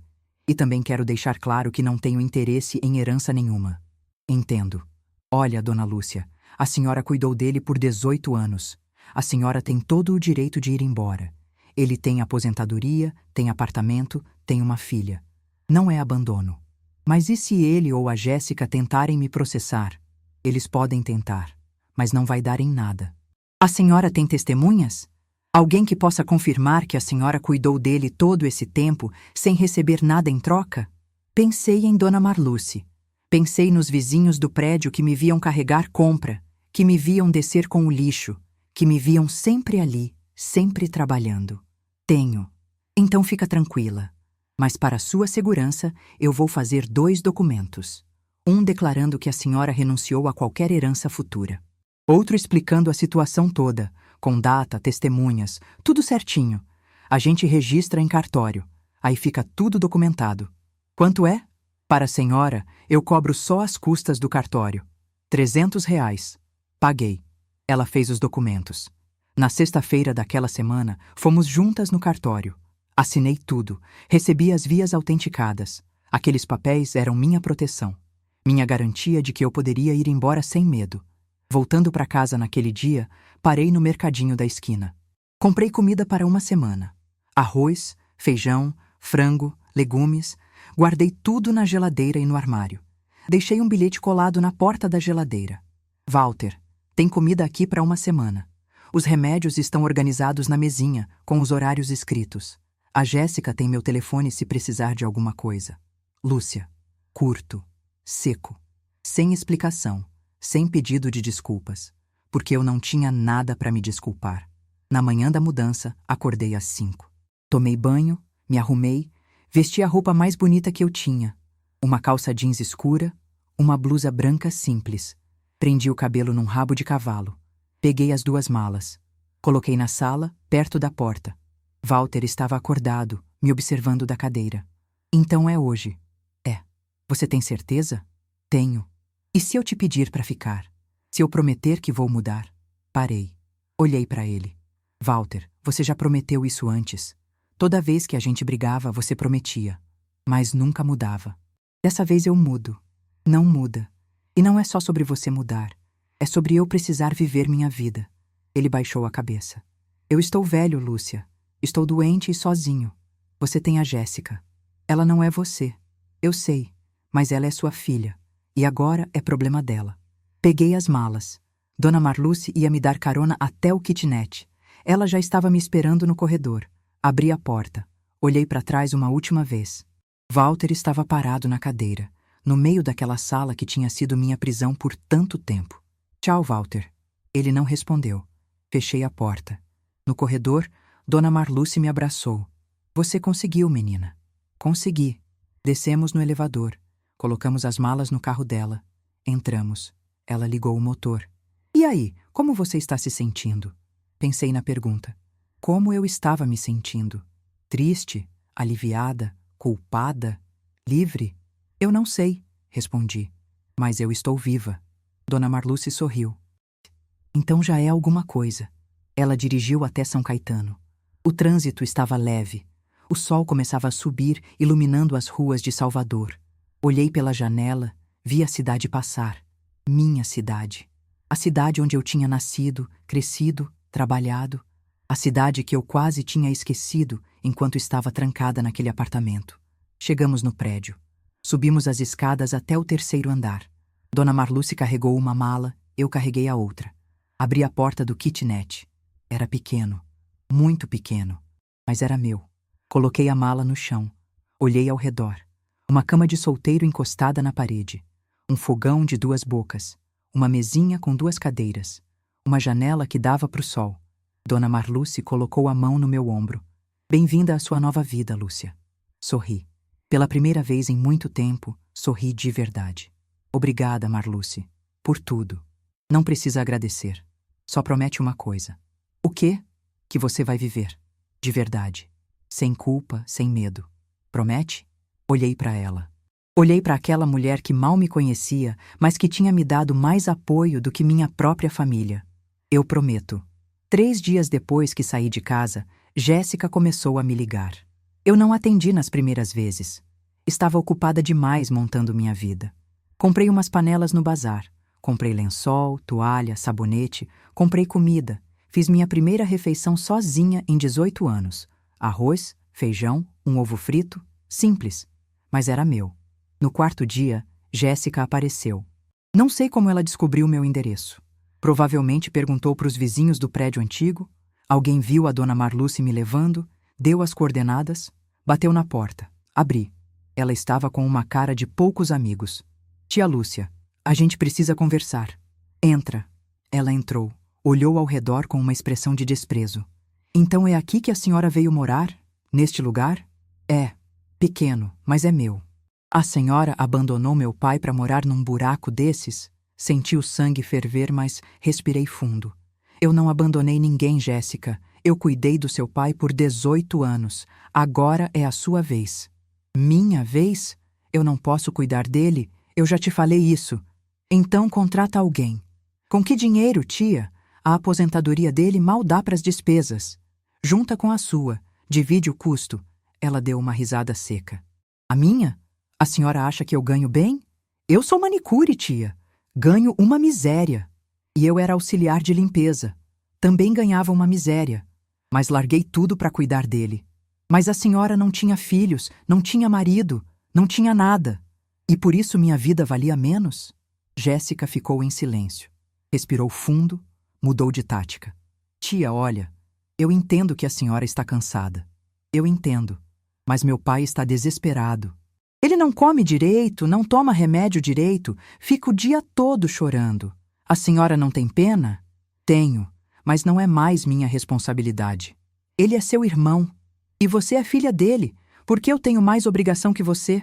E também quero deixar claro que não tenho interesse em herança nenhuma. Entendo. Olha, Dona Lúcia, a senhora cuidou dele por 18 anos. A senhora tem todo o direito de ir embora. Ele tem aposentadoria, tem apartamento, tem uma filha. Não é abandono. Mas e se ele ou a Jéssica tentarem me processar? Eles podem tentar, mas não vai dar em nada. A senhora tem testemunhas? Alguém que possa confirmar que a senhora cuidou dele todo esse tempo sem receber nada em troca? Pensei em Dona Marluce. Pensei nos vizinhos do prédio que me viam carregar compra, que me viam descer com o lixo, que me viam sempre ali, sempre trabalhando. Tenho. Então fica tranquila. Mas para sua segurança, eu vou fazer 2 documentos. Um declarando que a senhora renunciou a qualquer herança futura. Outro explicando a situação toda, com data, testemunhas, tudo certinho. A gente registra em cartório. Aí fica tudo documentado. Quanto é? Para a senhora, eu cobro só as custas do cartório. R$ 300. Paguei. Ela fez os documentos. Na sexta-feira daquela semana, fomos juntas no cartório. Assinei tudo. Recebi as vias autenticadas. Aqueles papéis eram minha proteção. Minha garantia de que eu poderia ir embora sem medo. Voltando para casa naquele dia, parei no mercadinho da esquina. Comprei comida para uma semana. Arroz, feijão, frango, legumes. Guardei tudo na geladeira e no armário. Deixei um bilhete colado na porta da geladeira. Walter, tem comida aqui para uma semana. Os remédios estão organizados na mesinha, com os horários escritos. A Jéssica tem meu telefone se precisar de alguma coisa. Lúcia. Curto. Seco. Sem explicação. Sem pedido de desculpas. Porque eu não tinha nada para me desculpar. Na manhã da mudança, acordei às 5. Tomei banho, me arrumei, vesti a roupa mais bonita que eu tinha. Uma calça jeans escura, uma blusa branca simples. Prendi o cabelo num rabo de cavalo. Peguei as 2 malas. Coloquei na sala, perto da porta. Walter estava acordado, me observando da cadeira. Então é hoje. É. Você tem certeza? Tenho. E se eu te pedir para ficar? Se eu prometer que vou mudar? Parei. Olhei para ele. Walter, você já prometeu isso antes. Toda vez que a gente brigava, você prometia. Mas nunca mudava. Dessa vez eu mudo. Não muda. E não é só sobre você mudar. É sobre eu precisar viver minha vida. Ele baixou a cabeça. Eu estou velho, Lúcia. Estou doente e sozinho. Você tem a Jéssica. Ela não é você. Eu sei. Mas ela é sua filha. E agora é problema dela. Peguei as malas. Dona Marluce ia me dar carona até o kitnet. Ela já estava me esperando no corredor. Abri a porta. Olhei para trás uma última vez. Walter estava parado na cadeira, no meio daquela sala que tinha sido minha prisão por tanto tempo. Tchau, Walter. Ele não respondeu. Fechei a porta. No corredor, Dona Marluce me abraçou. Você conseguiu, menina. Consegui. Descemos no elevador. Colocamos as malas no carro dela. Entramos. Ela ligou o motor. E aí, como você está se sentindo? Pensei na pergunta. Como eu estava me sentindo? Triste? Aliviada? Culpada? Livre? Eu não sei, respondi. Mas eu estou viva. Dona Marluce sorriu. Então já é alguma coisa. Ela dirigiu até São Caetano. O trânsito estava leve. O sol começava a subir, iluminando as ruas de Salvador. Olhei pela janela, vi a cidade passar. Minha cidade. A cidade onde eu tinha nascido, crescido, trabalhado. A cidade que eu quase tinha esquecido enquanto estava trancada naquele apartamento. Chegamos no prédio. Subimos as escadas até o 3º andar. Dona Marluce carregou uma mala, eu carreguei a outra. Abri a porta do kitnet. Era pequeno, muito pequeno, mas era meu. Coloquei a mala no chão. Olhei ao redor. Uma cama de solteiro encostada na parede. Um fogão de 2 bocas. Uma mesinha com 2 cadeiras. Uma janela que dava para o sol. Dona Marluce colocou a mão no meu ombro. Bem-vinda à sua nova vida, Lúcia. Sorri. Pela primeira vez em muito tempo, sorri de verdade. Obrigada, Marluce, por tudo. Não precisa agradecer. Só promete uma coisa. O quê? Que você vai viver. De verdade. Sem culpa, sem medo. Promete? Olhei para ela. Olhei para aquela mulher que mal me conhecia, mas que tinha me dado mais apoio do que minha própria família. Eu prometo. 3 dias depois que saí de casa, Jéssica começou a me ligar. Eu não atendi nas primeiras vezes. Estava ocupada demais montando minha vida. Comprei umas panelas no bazar. Comprei lençol, toalha, sabonete. Comprei comida. Fiz minha primeira refeição sozinha em 18 anos. Arroz, feijão, um ovo frito. Simples. Mas era meu. No 4º dia, Jéssica apareceu. Não sei como ela descobriu meu endereço. Provavelmente perguntou para os vizinhos do prédio antigo. Alguém viu a Dona Marluce me levando, deu as coordenadas, bateu na porta. Abri. Ela estava com uma cara de poucos amigos. Tia Lúcia, a gente precisa conversar. Entra. Ela entrou, olhou ao redor com uma expressão de desprezo. Então é aqui que a senhora veio morar? Neste lugar? É. Pequeno, mas é meu. A senhora abandonou meu pai para morar num buraco desses? Senti o sangue ferver, mas respirei fundo. Eu não abandonei ninguém, Jéssica. Eu cuidei do seu pai por 18 anos. Agora é a sua vez. Minha vez? Eu não posso cuidar dele? Eu já te falei isso. Então contrata alguém. Com que dinheiro, tia? A aposentadoria dele mal dá para as despesas. Junta com a sua. Divide o custo. Ela deu uma risada seca. A minha? A senhora acha que eu ganho bem? Eu sou manicure, tia. Ganho uma miséria. E eu era auxiliar de limpeza. Também ganhava uma miséria. Mas larguei tudo para cuidar dele. Mas a senhora não tinha filhos, não tinha marido, não tinha nada. E por isso minha vida valia menos? Jéssica ficou em silêncio. Respirou fundo, mudou de tática. Tia, olha, eu entendo que a senhora está cansada. Eu entendo. Mas meu pai está desesperado. Ele não come direito, não toma remédio direito, fica o dia todo chorando. A senhora não tem pena? Tenho, mas não é mais minha responsabilidade. Ele é seu irmão. E você é filha dele. Por que eu tenho mais obrigação que você?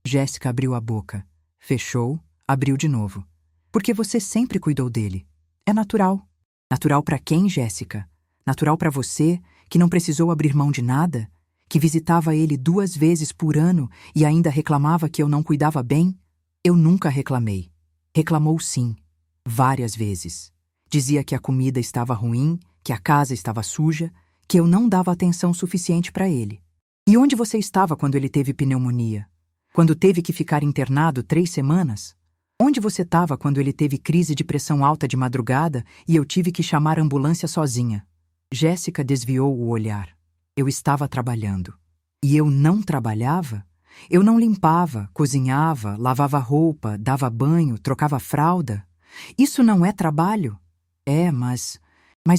Jéssica abriu a boca. Fechou, abriu de novo. Porque você sempre cuidou dele. É natural. Natural para quem, Jéssica? Natural para você, que não precisou abrir mão de nada? Que visitava ele 2 vezes por ano e ainda reclamava que eu não cuidava bem? Eu nunca reclamei. Reclamou sim. Várias vezes. Dizia que a comida estava ruim, que a casa estava suja, que eu não dava atenção suficiente para ele. E onde você estava quando ele teve pneumonia? Quando teve que ficar internado 3 semanas? Onde você estava quando ele teve crise de pressão alta de madrugada e eu tive que chamar a ambulância sozinha? Jéssica desviou o olhar. Eu estava trabalhando. E eu não trabalhava? Eu não limpava, cozinhava, lavava roupa, dava banho, trocava fralda? Isso não é trabalho? É, mas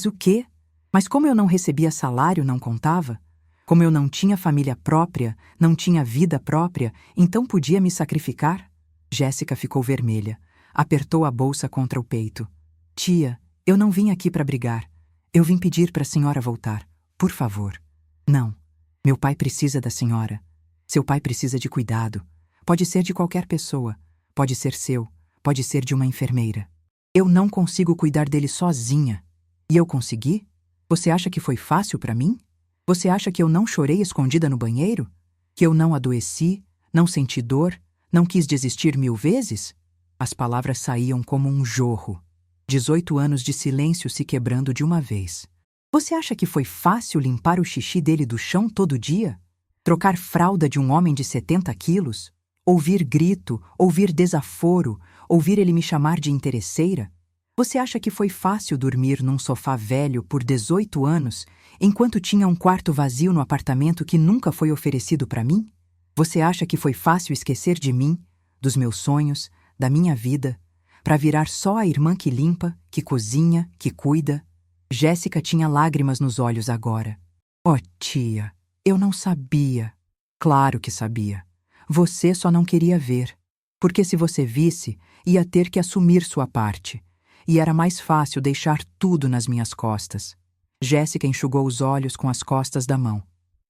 o quê? Mas como eu não recebia salário, não contava? Como eu não tinha família própria, não tinha vida própria, então podia me sacrificar? Jéssica ficou vermelha. Apertou a bolsa contra o peito. Tia, eu não vim aqui para brigar. Eu vim pedir para a senhora voltar. Por favor. Não. Meu pai precisa da senhora. Seu pai precisa de cuidado. Pode ser de qualquer pessoa. Pode ser seu. Pode ser de uma enfermeira. Eu não consigo cuidar dele sozinha. E eu consegui? Você acha que foi fácil para mim? Você acha que eu não chorei escondida no banheiro? Que eu não adoeci, não senti dor, não quis desistir 1000 vezes? As palavras saíam como um jorro. 18 anos de silêncio se quebrando de uma vez. Você acha que foi fácil limpar o xixi dele do chão todo dia? Trocar fralda de um homem de 70 quilos? Ouvir grito, ouvir desaforo, ouvir ele me chamar de interesseira? Você acha que foi fácil dormir num sofá velho por 18 anos, enquanto tinha um quarto vazio no apartamento que nunca foi oferecido para mim? Você acha que foi fácil esquecer de mim, dos meus sonhos, da minha vida, para virar só a irmã que limpa, que cozinha, que cuida? Jéssica tinha lágrimas nos olhos agora. Oh, tia, eu não sabia. Claro que sabia. Você só não queria ver. Porque se você visse, ia ter que assumir sua parte. E era mais fácil deixar tudo nas minhas costas. Jéssica enxugou os olhos com as costas da mão.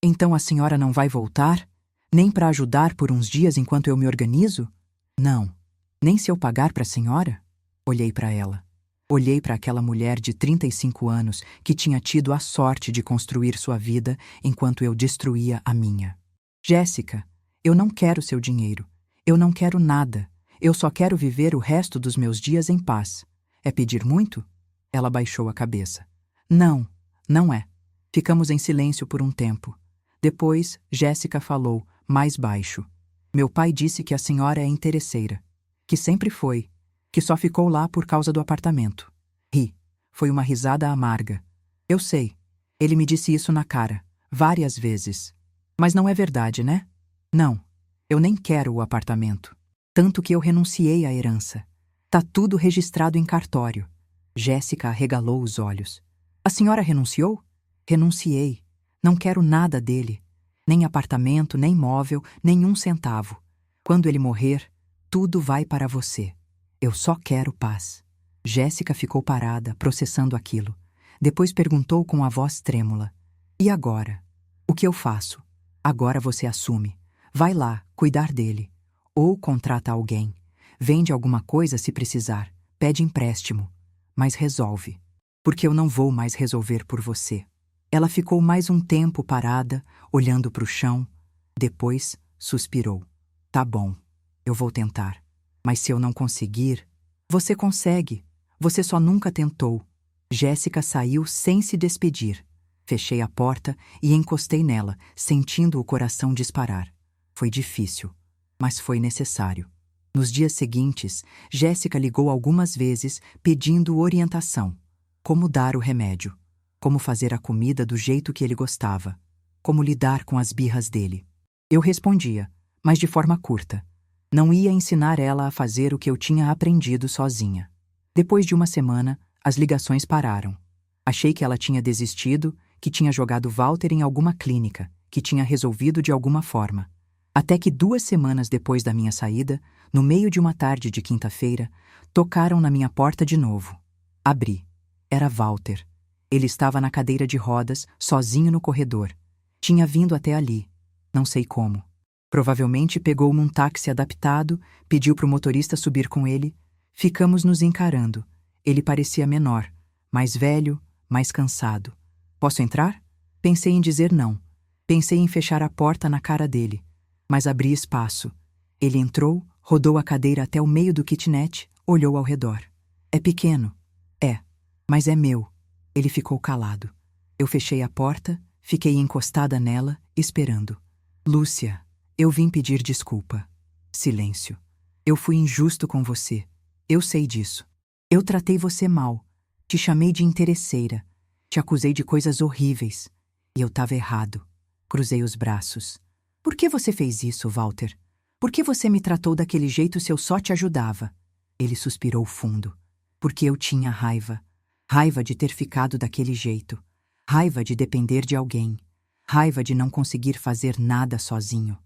Então a senhora não vai voltar? Nem para ajudar por uns dias enquanto eu me organizo? Não. Nem se eu pagar para a senhora? Olhei para ela. Olhei para aquela mulher de 35 anos que tinha tido a sorte de construir sua vida enquanto eu destruía a minha. Jéssica, eu não quero seu dinheiro. Eu não quero nada. Eu só quero viver o resto dos meus dias em paz. É pedir muito? Ela baixou a cabeça. Não, não é. Ficamos em silêncio por um tempo. Depois, Jéssica falou, mais baixo. Meu pai disse que a senhora é interesseira. Que sempre foi. Que só ficou lá por causa do apartamento. Ri. Foi uma risada amarga. Eu sei. Ele me disse isso na cara, várias vezes. Mas não é verdade, né? Não. Eu nem quero o apartamento. Tanto que eu renunciei à herança. Tá tudo registrado em cartório. Jéssica arregalou os olhos. A senhora renunciou? Renunciei. Não quero nada dele. Nem apartamento, nem móvel, nem 1 centavo. Quando ele morrer, tudo vai para você. Eu só quero paz. Jéssica ficou parada, processando aquilo. Depois perguntou com a voz trêmula. E agora? O que eu faço? Agora você assume. Vai lá, cuidar dele. Ou contrata alguém. Vende alguma coisa se precisar. pede empréstimo, mas resolve. Porque eu não vou mais resolver por você. Ela ficou mais um tempo parada, olhando para o chão. Depois, suspirou. Tá bom, eu vou tentar. Mas se eu não conseguir... Você consegue. Você só nunca tentou. Jéssica saiu sem se despedir. Fechei a porta e encostei nela, sentindo o coração disparar. Foi difícil, mas foi necessário. Nos dias seguintes, Jéssica ligou algumas vezes pedindo orientação. Como dar o remédio, como fazer a comida do jeito que ele gostava, como lidar com as birras dele. Eu respondia, mas de forma curta. Não ia ensinar ela a fazer o que eu tinha aprendido sozinha. Depois de uma semana, as ligações pararam. Achei que ela tinha desistido, que tinha jogado Walter em alguma clínica, que tinha resolvido de alguma forma. Até que 2 semanas depois da minha saída, no meio de uma tarde de quinta-feira, tocaram na minha porta de novo. Abri. Era Walter. Ele estava na cadeira de rodas, sozinho no corredor. Tinha vindo até ali. Não sei como. Provavelmente pegou um táxi adaptado, pediu para o motorista subir com ele. Ficamos nos encarando. Ele parecia menor, mais velho, mais cansado. Posso entrar? Pensei em dizer não. Pensei em fechar a porta na cara dele. Mas abri espaço. Ele entrou, rodou a cadeira até o meio do kitnet, olhou ao redor. É pequeno. É. Mas é meu. Ele ficou calado. Eu fechei a porta, fiquei encostada nela, esperando. Lúcia, eu vim pedir desculpa. Silêncio. Eu fui injusto com você. Eu sei disso. Eu tratei você mal. Te chamei de interesseira. Te acusei de coisas horríveis. E eu estava errado. Cruzei os braços. Por que você fez isso, Walter? Por que você me tratou daquele jeito se eu só te ajudava? Ele suspirou fundo. Porque eu tinha raiva. Raiva de ter ficado daquele jeito. Raiva de depender de alguém. Raiva de não conseguir fazer nada sozinho.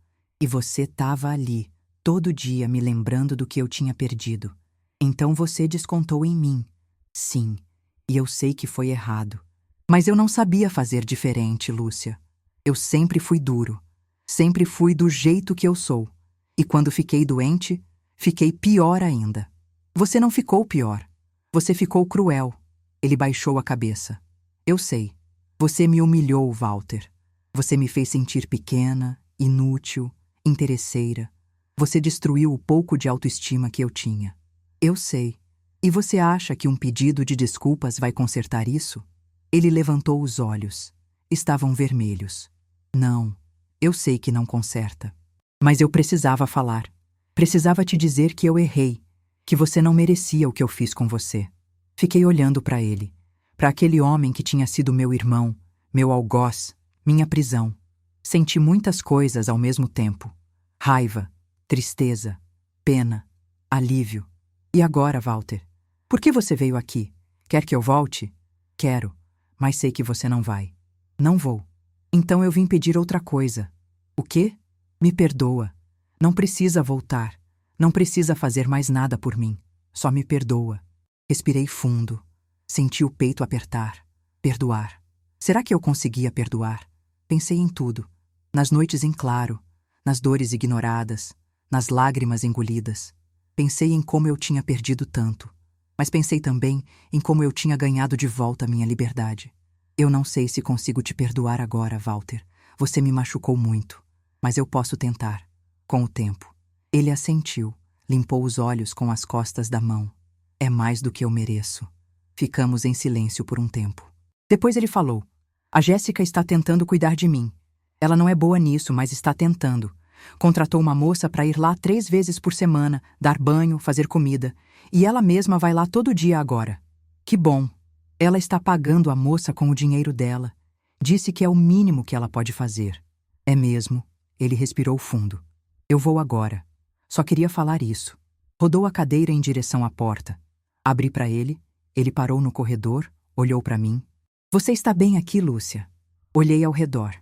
E você estava ali, todo dia me lembrando do que eu tinha perdido. Então você descontou em mim. Sim, e eu sei que foi errado. Mas eu não sabia fazer diferente, Lúcia. Eu sempre fui duro. Sempre fui do jeito que eu sou. E quando fiquei doente, fiquei pior ainda. Você não ficou pior. Você ficou cruel. Ele baixou a cabeça. Eu sei. Você me humilhou, Walter. Você me fez sentir pequena, inútil, interesseira. Você destruiu o pouco de autoestima que eu tinha. Eu sei. E você acha que um pedido de desculpas vai consertar isso? Ele levantou os olhos. Estavam vermelhos. Não. Eu sei que não conserta. Mas eu precisava falar. Precisava te dizer que eu errei, que você não merecia o que eu fiz com você. Fiquei olhando para ele, para aquele homem que tinha sido meu irmão, meu algoz, minha prisão. Senti muitas coisas ao mesmo tempo. Raiva, tristeza, pena, alívio. E agora, Walter? Por que você veio aqui? Quer que eu volte? Quero, mas sei que você não vai. Não vou. Então eu vim pedir outra coisa. O quê? Me perdoa. Não precisa voltar. Não precisa fazer mais nada por mim. Só me perdoa. Respirei fundo. Senti o peito apertar. Perdoar. Será que eu conseguia perdoar? Pensei em tudo. Nas noites em claro. Nas dores ignoradas. Nas lágrimas engolidas. Pensei em como eu tinha perdido tanto. Mas pensei também em como eu tinha ganhado de volta minha liberdade. Eu não sei se consigo te perdoar agora, Walter. Você me machucou muito. Mas eu posso tentar. Com o tempo. Ele assentiu. Limpou os olhos com as costas da mão. É mais do que eu mereço. Ficamos em silêncio por um tempo. Depois ele falou. A Jéssica está tentando cuidar de mim. Ela não é boa nisso, mas está tentando. Contratou uma moça para ir lá 3 vezes por semana, dar banho, fazer comida. E ela mesma vai lá todo dia agora. Que bom. Ela está pagando a moça com o dinheiro dela. Disse que é o mínimo que ela pode fazer. É mesmo. Ele respirou fundo. Eu vou agora. Só queria falar isso. Rodou a cadeira em direção à porta. Abri para ele. Ele parou no corredor, olhou para mim. Você está bem aqui, Lúcia? Olhei ao redor.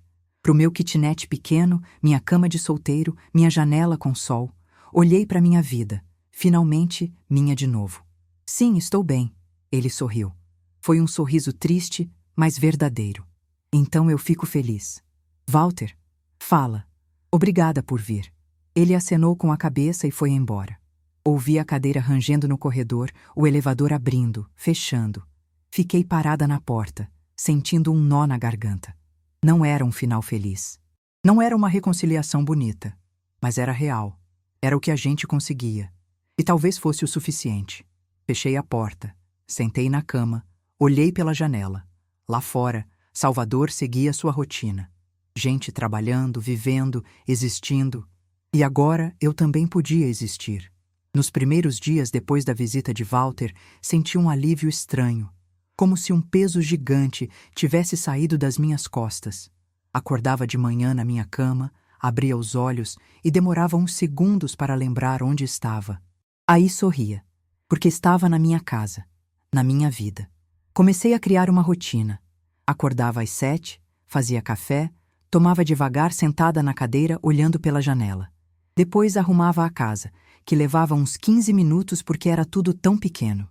Pro meu kitnet pequeno, minha cama de solteiro, minha janela com sol. Olhei para minha vida. Finalmente, minha de novo. Sim, estou bem. Ele sorriu. Foi um sorriso triste, mas verdadeiro. Então eu fico feliz. Walter, fala. Obrigada por vir. Ele acenou com a cabeça e foi embora. Ouvi a cadeira rangendo no corredor, o elevador abrindo, fechando. Fiquei parada na porta, sentindo um nó na garganta. Não era um final feliz. Não era uma reconciliação bonita, mas era real. Era o que a gente conseguia. E talvez fosse o suficiente. Fechei a porta, sentei na cama, olhei pela janela. Lá fora, Salvador seguia sua rotina. Gente trabalhando, vivendo, existindo. E agora eu também podia existir. Nos primeiros dias depois da visita de Walter, senti um alívio estranho, como se um peso gigante tivesse saído das minhas costas. Acordava de manhã na minha cama, abria os olhos e demorava uns segundos para lembrar onde estava. Aí sorria, porque estava na minha casa, na minha vida. Comecei a criar uma rotina. Acordava às 7, fazia café, tomava devagar sentada na cadeira olhando pela janela. Depois arrumava a casa, que levava uns 15 minutos porque era tudo tão pequeno.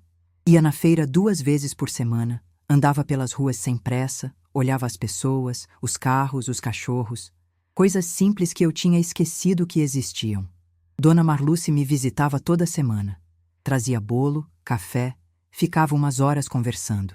Ia na feira 2 vezes por semana, andava pelas ruas sem pressa, olhava as pessoas, os carros, os cachorros. Coisas simples que eu tinha esquecido que existiam. Dona Marluce me visitava toda semana. Trazia bolo, café, ficava umas horas conversando.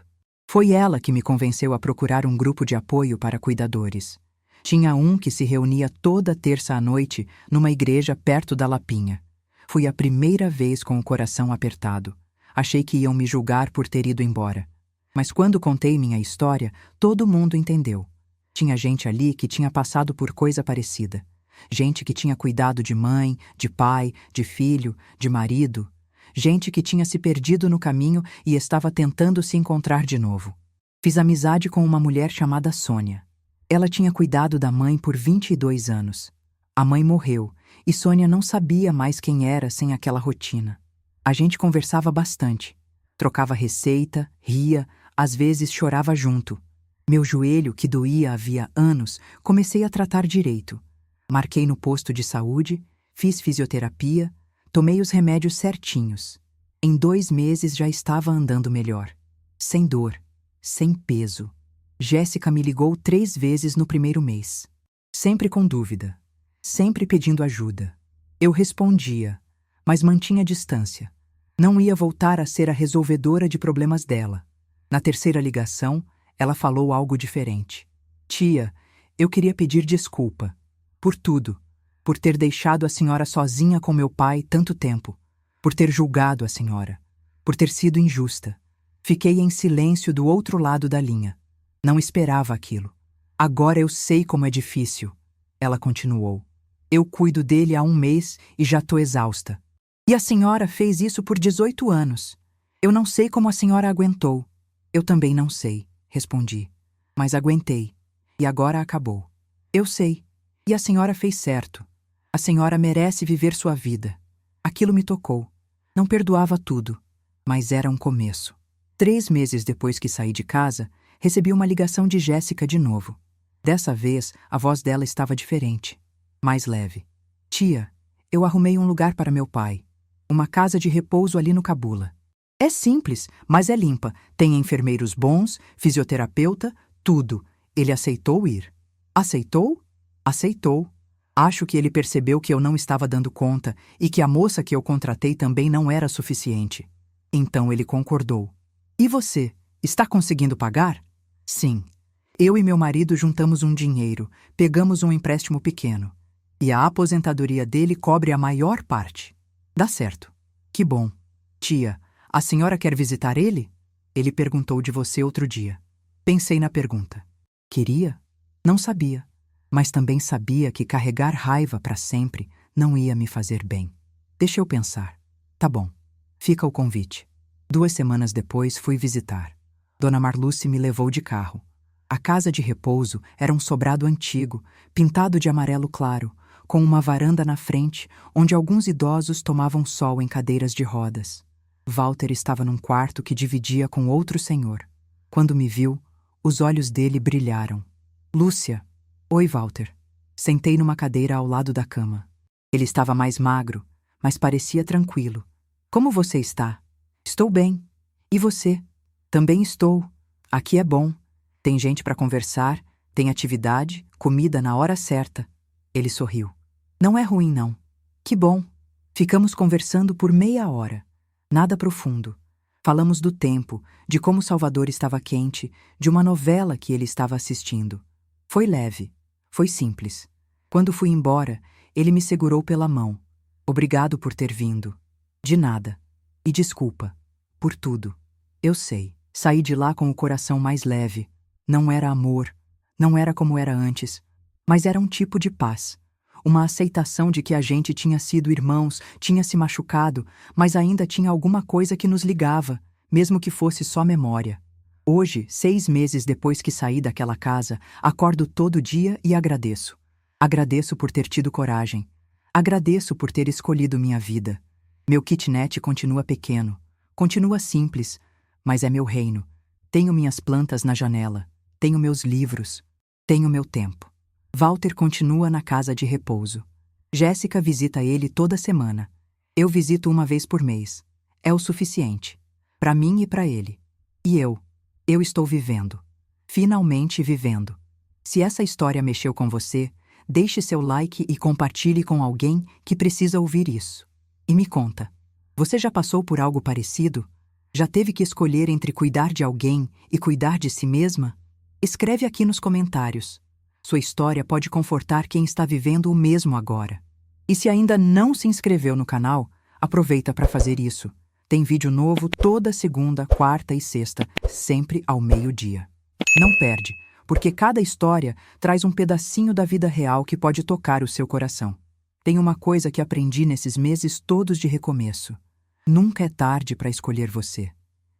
Foi ela que me convenceu a procurar um grupo de apoio para cuidadores. Tinha um que se reunia toda terça à noite numa igreja perto da Lapinha. Fui a primeira vez com o coração apertado. Achei que iam me julgar por ter ido embora. Mas quando contei minha história, todo mundo entendeu. Tinha gente ali que tinha passado por coisa parecida. Gente que tinha cuidado de mãe, de pai, de filho, de marido. Gente que tinha se perdido no caminho e estava tentando se encontrar de novo. Fiz amizade com uma mulher chamada Sônia. Ela tinha cuidado da mãe por 22 anos. A mãe morreu e Sônia não sabia mais quem era sem aquela rotina. A gente conversava bastante. Trocava receita, ria, às vezes chorava junto. Meu joelho, que doía havia anos, comecei a tratar direito. Marquei no posto de saúde, fiz fisioterapia, tomei os remédios certinhos. Em 2 meses já estava andando melhor. Sem dor, sem peso. Jéssica me ligou 3 vezes no primeiro mês. Sempre com dúvida, sempre pedindo ajuda. Eu respondia, mas mantinha distância. Não ia voltar a ser a resolvedora de problemas dela. Na terceira ligação, ela falou algo diferente. Tia, eu queria pedir desculpa. Por tudo. Por ter deixado a senhora sozinha com meu pai tanto tempo. Por ter julgado a senhora. Por ter sido injusta. Fiquei em silêncio do outro lado da linha. Não esperava aquilo. Agora eu sei como é difícil. Ela continuou. Eu cuido dele há 1 mês e já tô exausta. E a senhora fez isso por 18 anos. Eu não sei como a senhora aguentou. Eu também não sei, respondi. Mas aguentei. E agora acabou. Eu sei. E a senhora fez certo. A senhora merece viver sua vida. Aquilo me tocou. Não perdoava tudo, mas era um começo. 3 meses depois que saí de casa, recebi uma ligação de Jéssica de novo. Dessa vez, a voz dela estava diferente, mais leve. Tia, eu arrumei um lugar para meu pai. Uma casa de repouso ali no Cabula. É simples, mas é limpa. Tem enfermeiros bons, fisioterapeuta, tudo. Ele aceitou ir. Aceitou? Aceitou. Acho que ele percebeu que eu não estava dando conta e que a moça que eu contratei também não era suficiente. Então ele concordou. E você, está conseguindo pagar? Sim. Eu e meu marido juntamos um dinheiro, pegamos um empréstimo pequeno. E a aposentadoria dele cobre a maior parte. Dá certo. Que bom. Tia, a senhora quer visitar ele? Ele perguntou de você outro dia. Pensei na pergunta. Queria? Não sabia. Mas também sabia que carregar raiva para sempre não ia me fazer bem. Deixa eu pensar. Tá bom. Fica o convite. 2 semanas depois fui visitar. Dona Marluce me levou de carro. A casa de repouso era um sobrado antigo, pintado de amarelo claro, com uma varanda na frente, onde alguns idosos tomavam sol em cadeiras de rodas. Walter estava num quarto que dividia com outro senhor. Quando me viu, os olhos dele brilharam. Lúcia. Oi, Walter. Sentei numa cadeira ao lado da cama. Ele estava mais magro, mas parecia tranquilo. Como você está? Estou bem. E você? Também estou. Aqui é bom. Tem gente para conversar, tem atividade, comida na hora certa. Ele sorriu. Não é ruim, não. Que bom. Ficamos conversando por meia hora. Nada profundo. Falamos do tempo, de como Salvador estava quente, de uma novela que ele estava assistindo. Foi leve. Foi simples. Quando fui embora, ele me segurou pela mão. Obrigado por ter vindo. De nada. E desculpa. Por tudo. Eu sei. Saí de lá com o coração mais leve. Não era amor. Não era como era antes. Mas era um tipo de paz. Uma aceitação de que a gente tinha sido irmãos, tinha se machucado, mas ainda tinha alguma coisa que nos ligava, mesmo que fosse só memória. Hoje, 6 meses depois que saí daquela casa, acordo todo dia e agradeço. Agradeço por ter tido coragem. Agradeço por ter escolhido minha vida. Meu kitnet continua pequeno, continua simples, mas é meu reino. Tenho minhas plantas na janela, tenho meus livros, tenho meu tempo. Walter continua na casa de repouso. Jéssica visita ele toda semana. Eu visito uma vez por mês. É o suficiente. Para mim e para ele. E eu estou vivendo. Finalmente vivendo. Se essa história mexeu com você, deixe seu like e compartilhe com alguém que precisa ouvir isso. E me conta, você já passou por algo parecido? Já teve que escolher entre cuidar de alguém e cuidar de si mesma? Escreve aqui nos comentários. Sua história pode confortar quem está vivendo o mesmo agora. E se ainda não se inscreveu no canal, aproveita para fazer isso. Tem vídeo novo toda segunda, quarta e sexta, sempre ao meio-dia. Não perde, porque cada história traz um pedacinho da vida real que pode tocar o seu coração. Tem uma coisa que aprendi nesses meses todos de recomeço. Nunca é tarde para escolher você.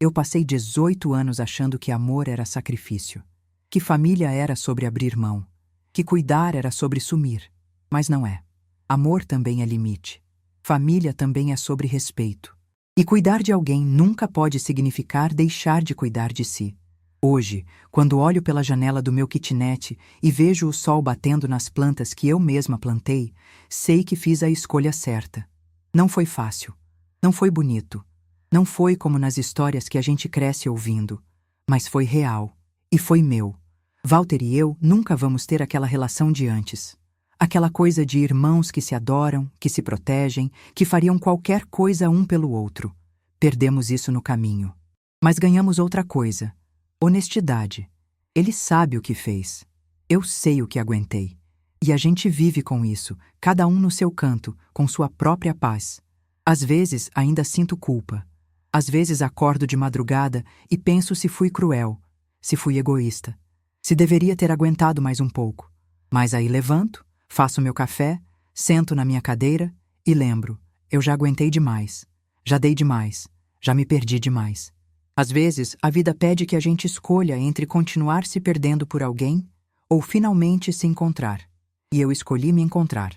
Eu passei 18 anos achando que amor era sacrifício, que família era sobre abrir mão, que cuidar era sobre sumir. Mas não é. Amor também é limite. Família também é sobre respeito. E cuidar de alguém nunca pode significar deixar de cuidar de si. Hoje, quando olho pela janela do meu kitnet e vejo o sol batendo nas plantas que eu mesma plantei, sei que fiz a escolha certa. Não foi fácil. Não foi bonito. Não foi como nas histórias que a gente cresce ouvindo. Mas foi real. E foi meu. Walter e eu nunca vamos ter aquela relação de antes. Aquela coisa de irmãos que se adoram, que se protegem, que fariam qualquer coisa um pelo outro. Perdemos isso no caminho. Mas ganhamos outra coisa. Honestidade. Ele sabe o que fez. Eu sei o que aguentei. E a gente vive com isso, cada um no seu canto, com sua própria paz. Às vezes ainda sinto culpa. Às vezes acordo de madrugada e penso se fui cruel, se fui egoísta, se deveria ter aguentado mais um pouco. Mas aí levanto, faço meu café, sento na minha cadeira e lembro, eu já aguentei demais, já dei demais, já me perdi demais. Às vezes, a vida pede que a gente escolha entre continuar se perdendo por alguém ou finalmente se encontrar. E eu escolhi me encontrar.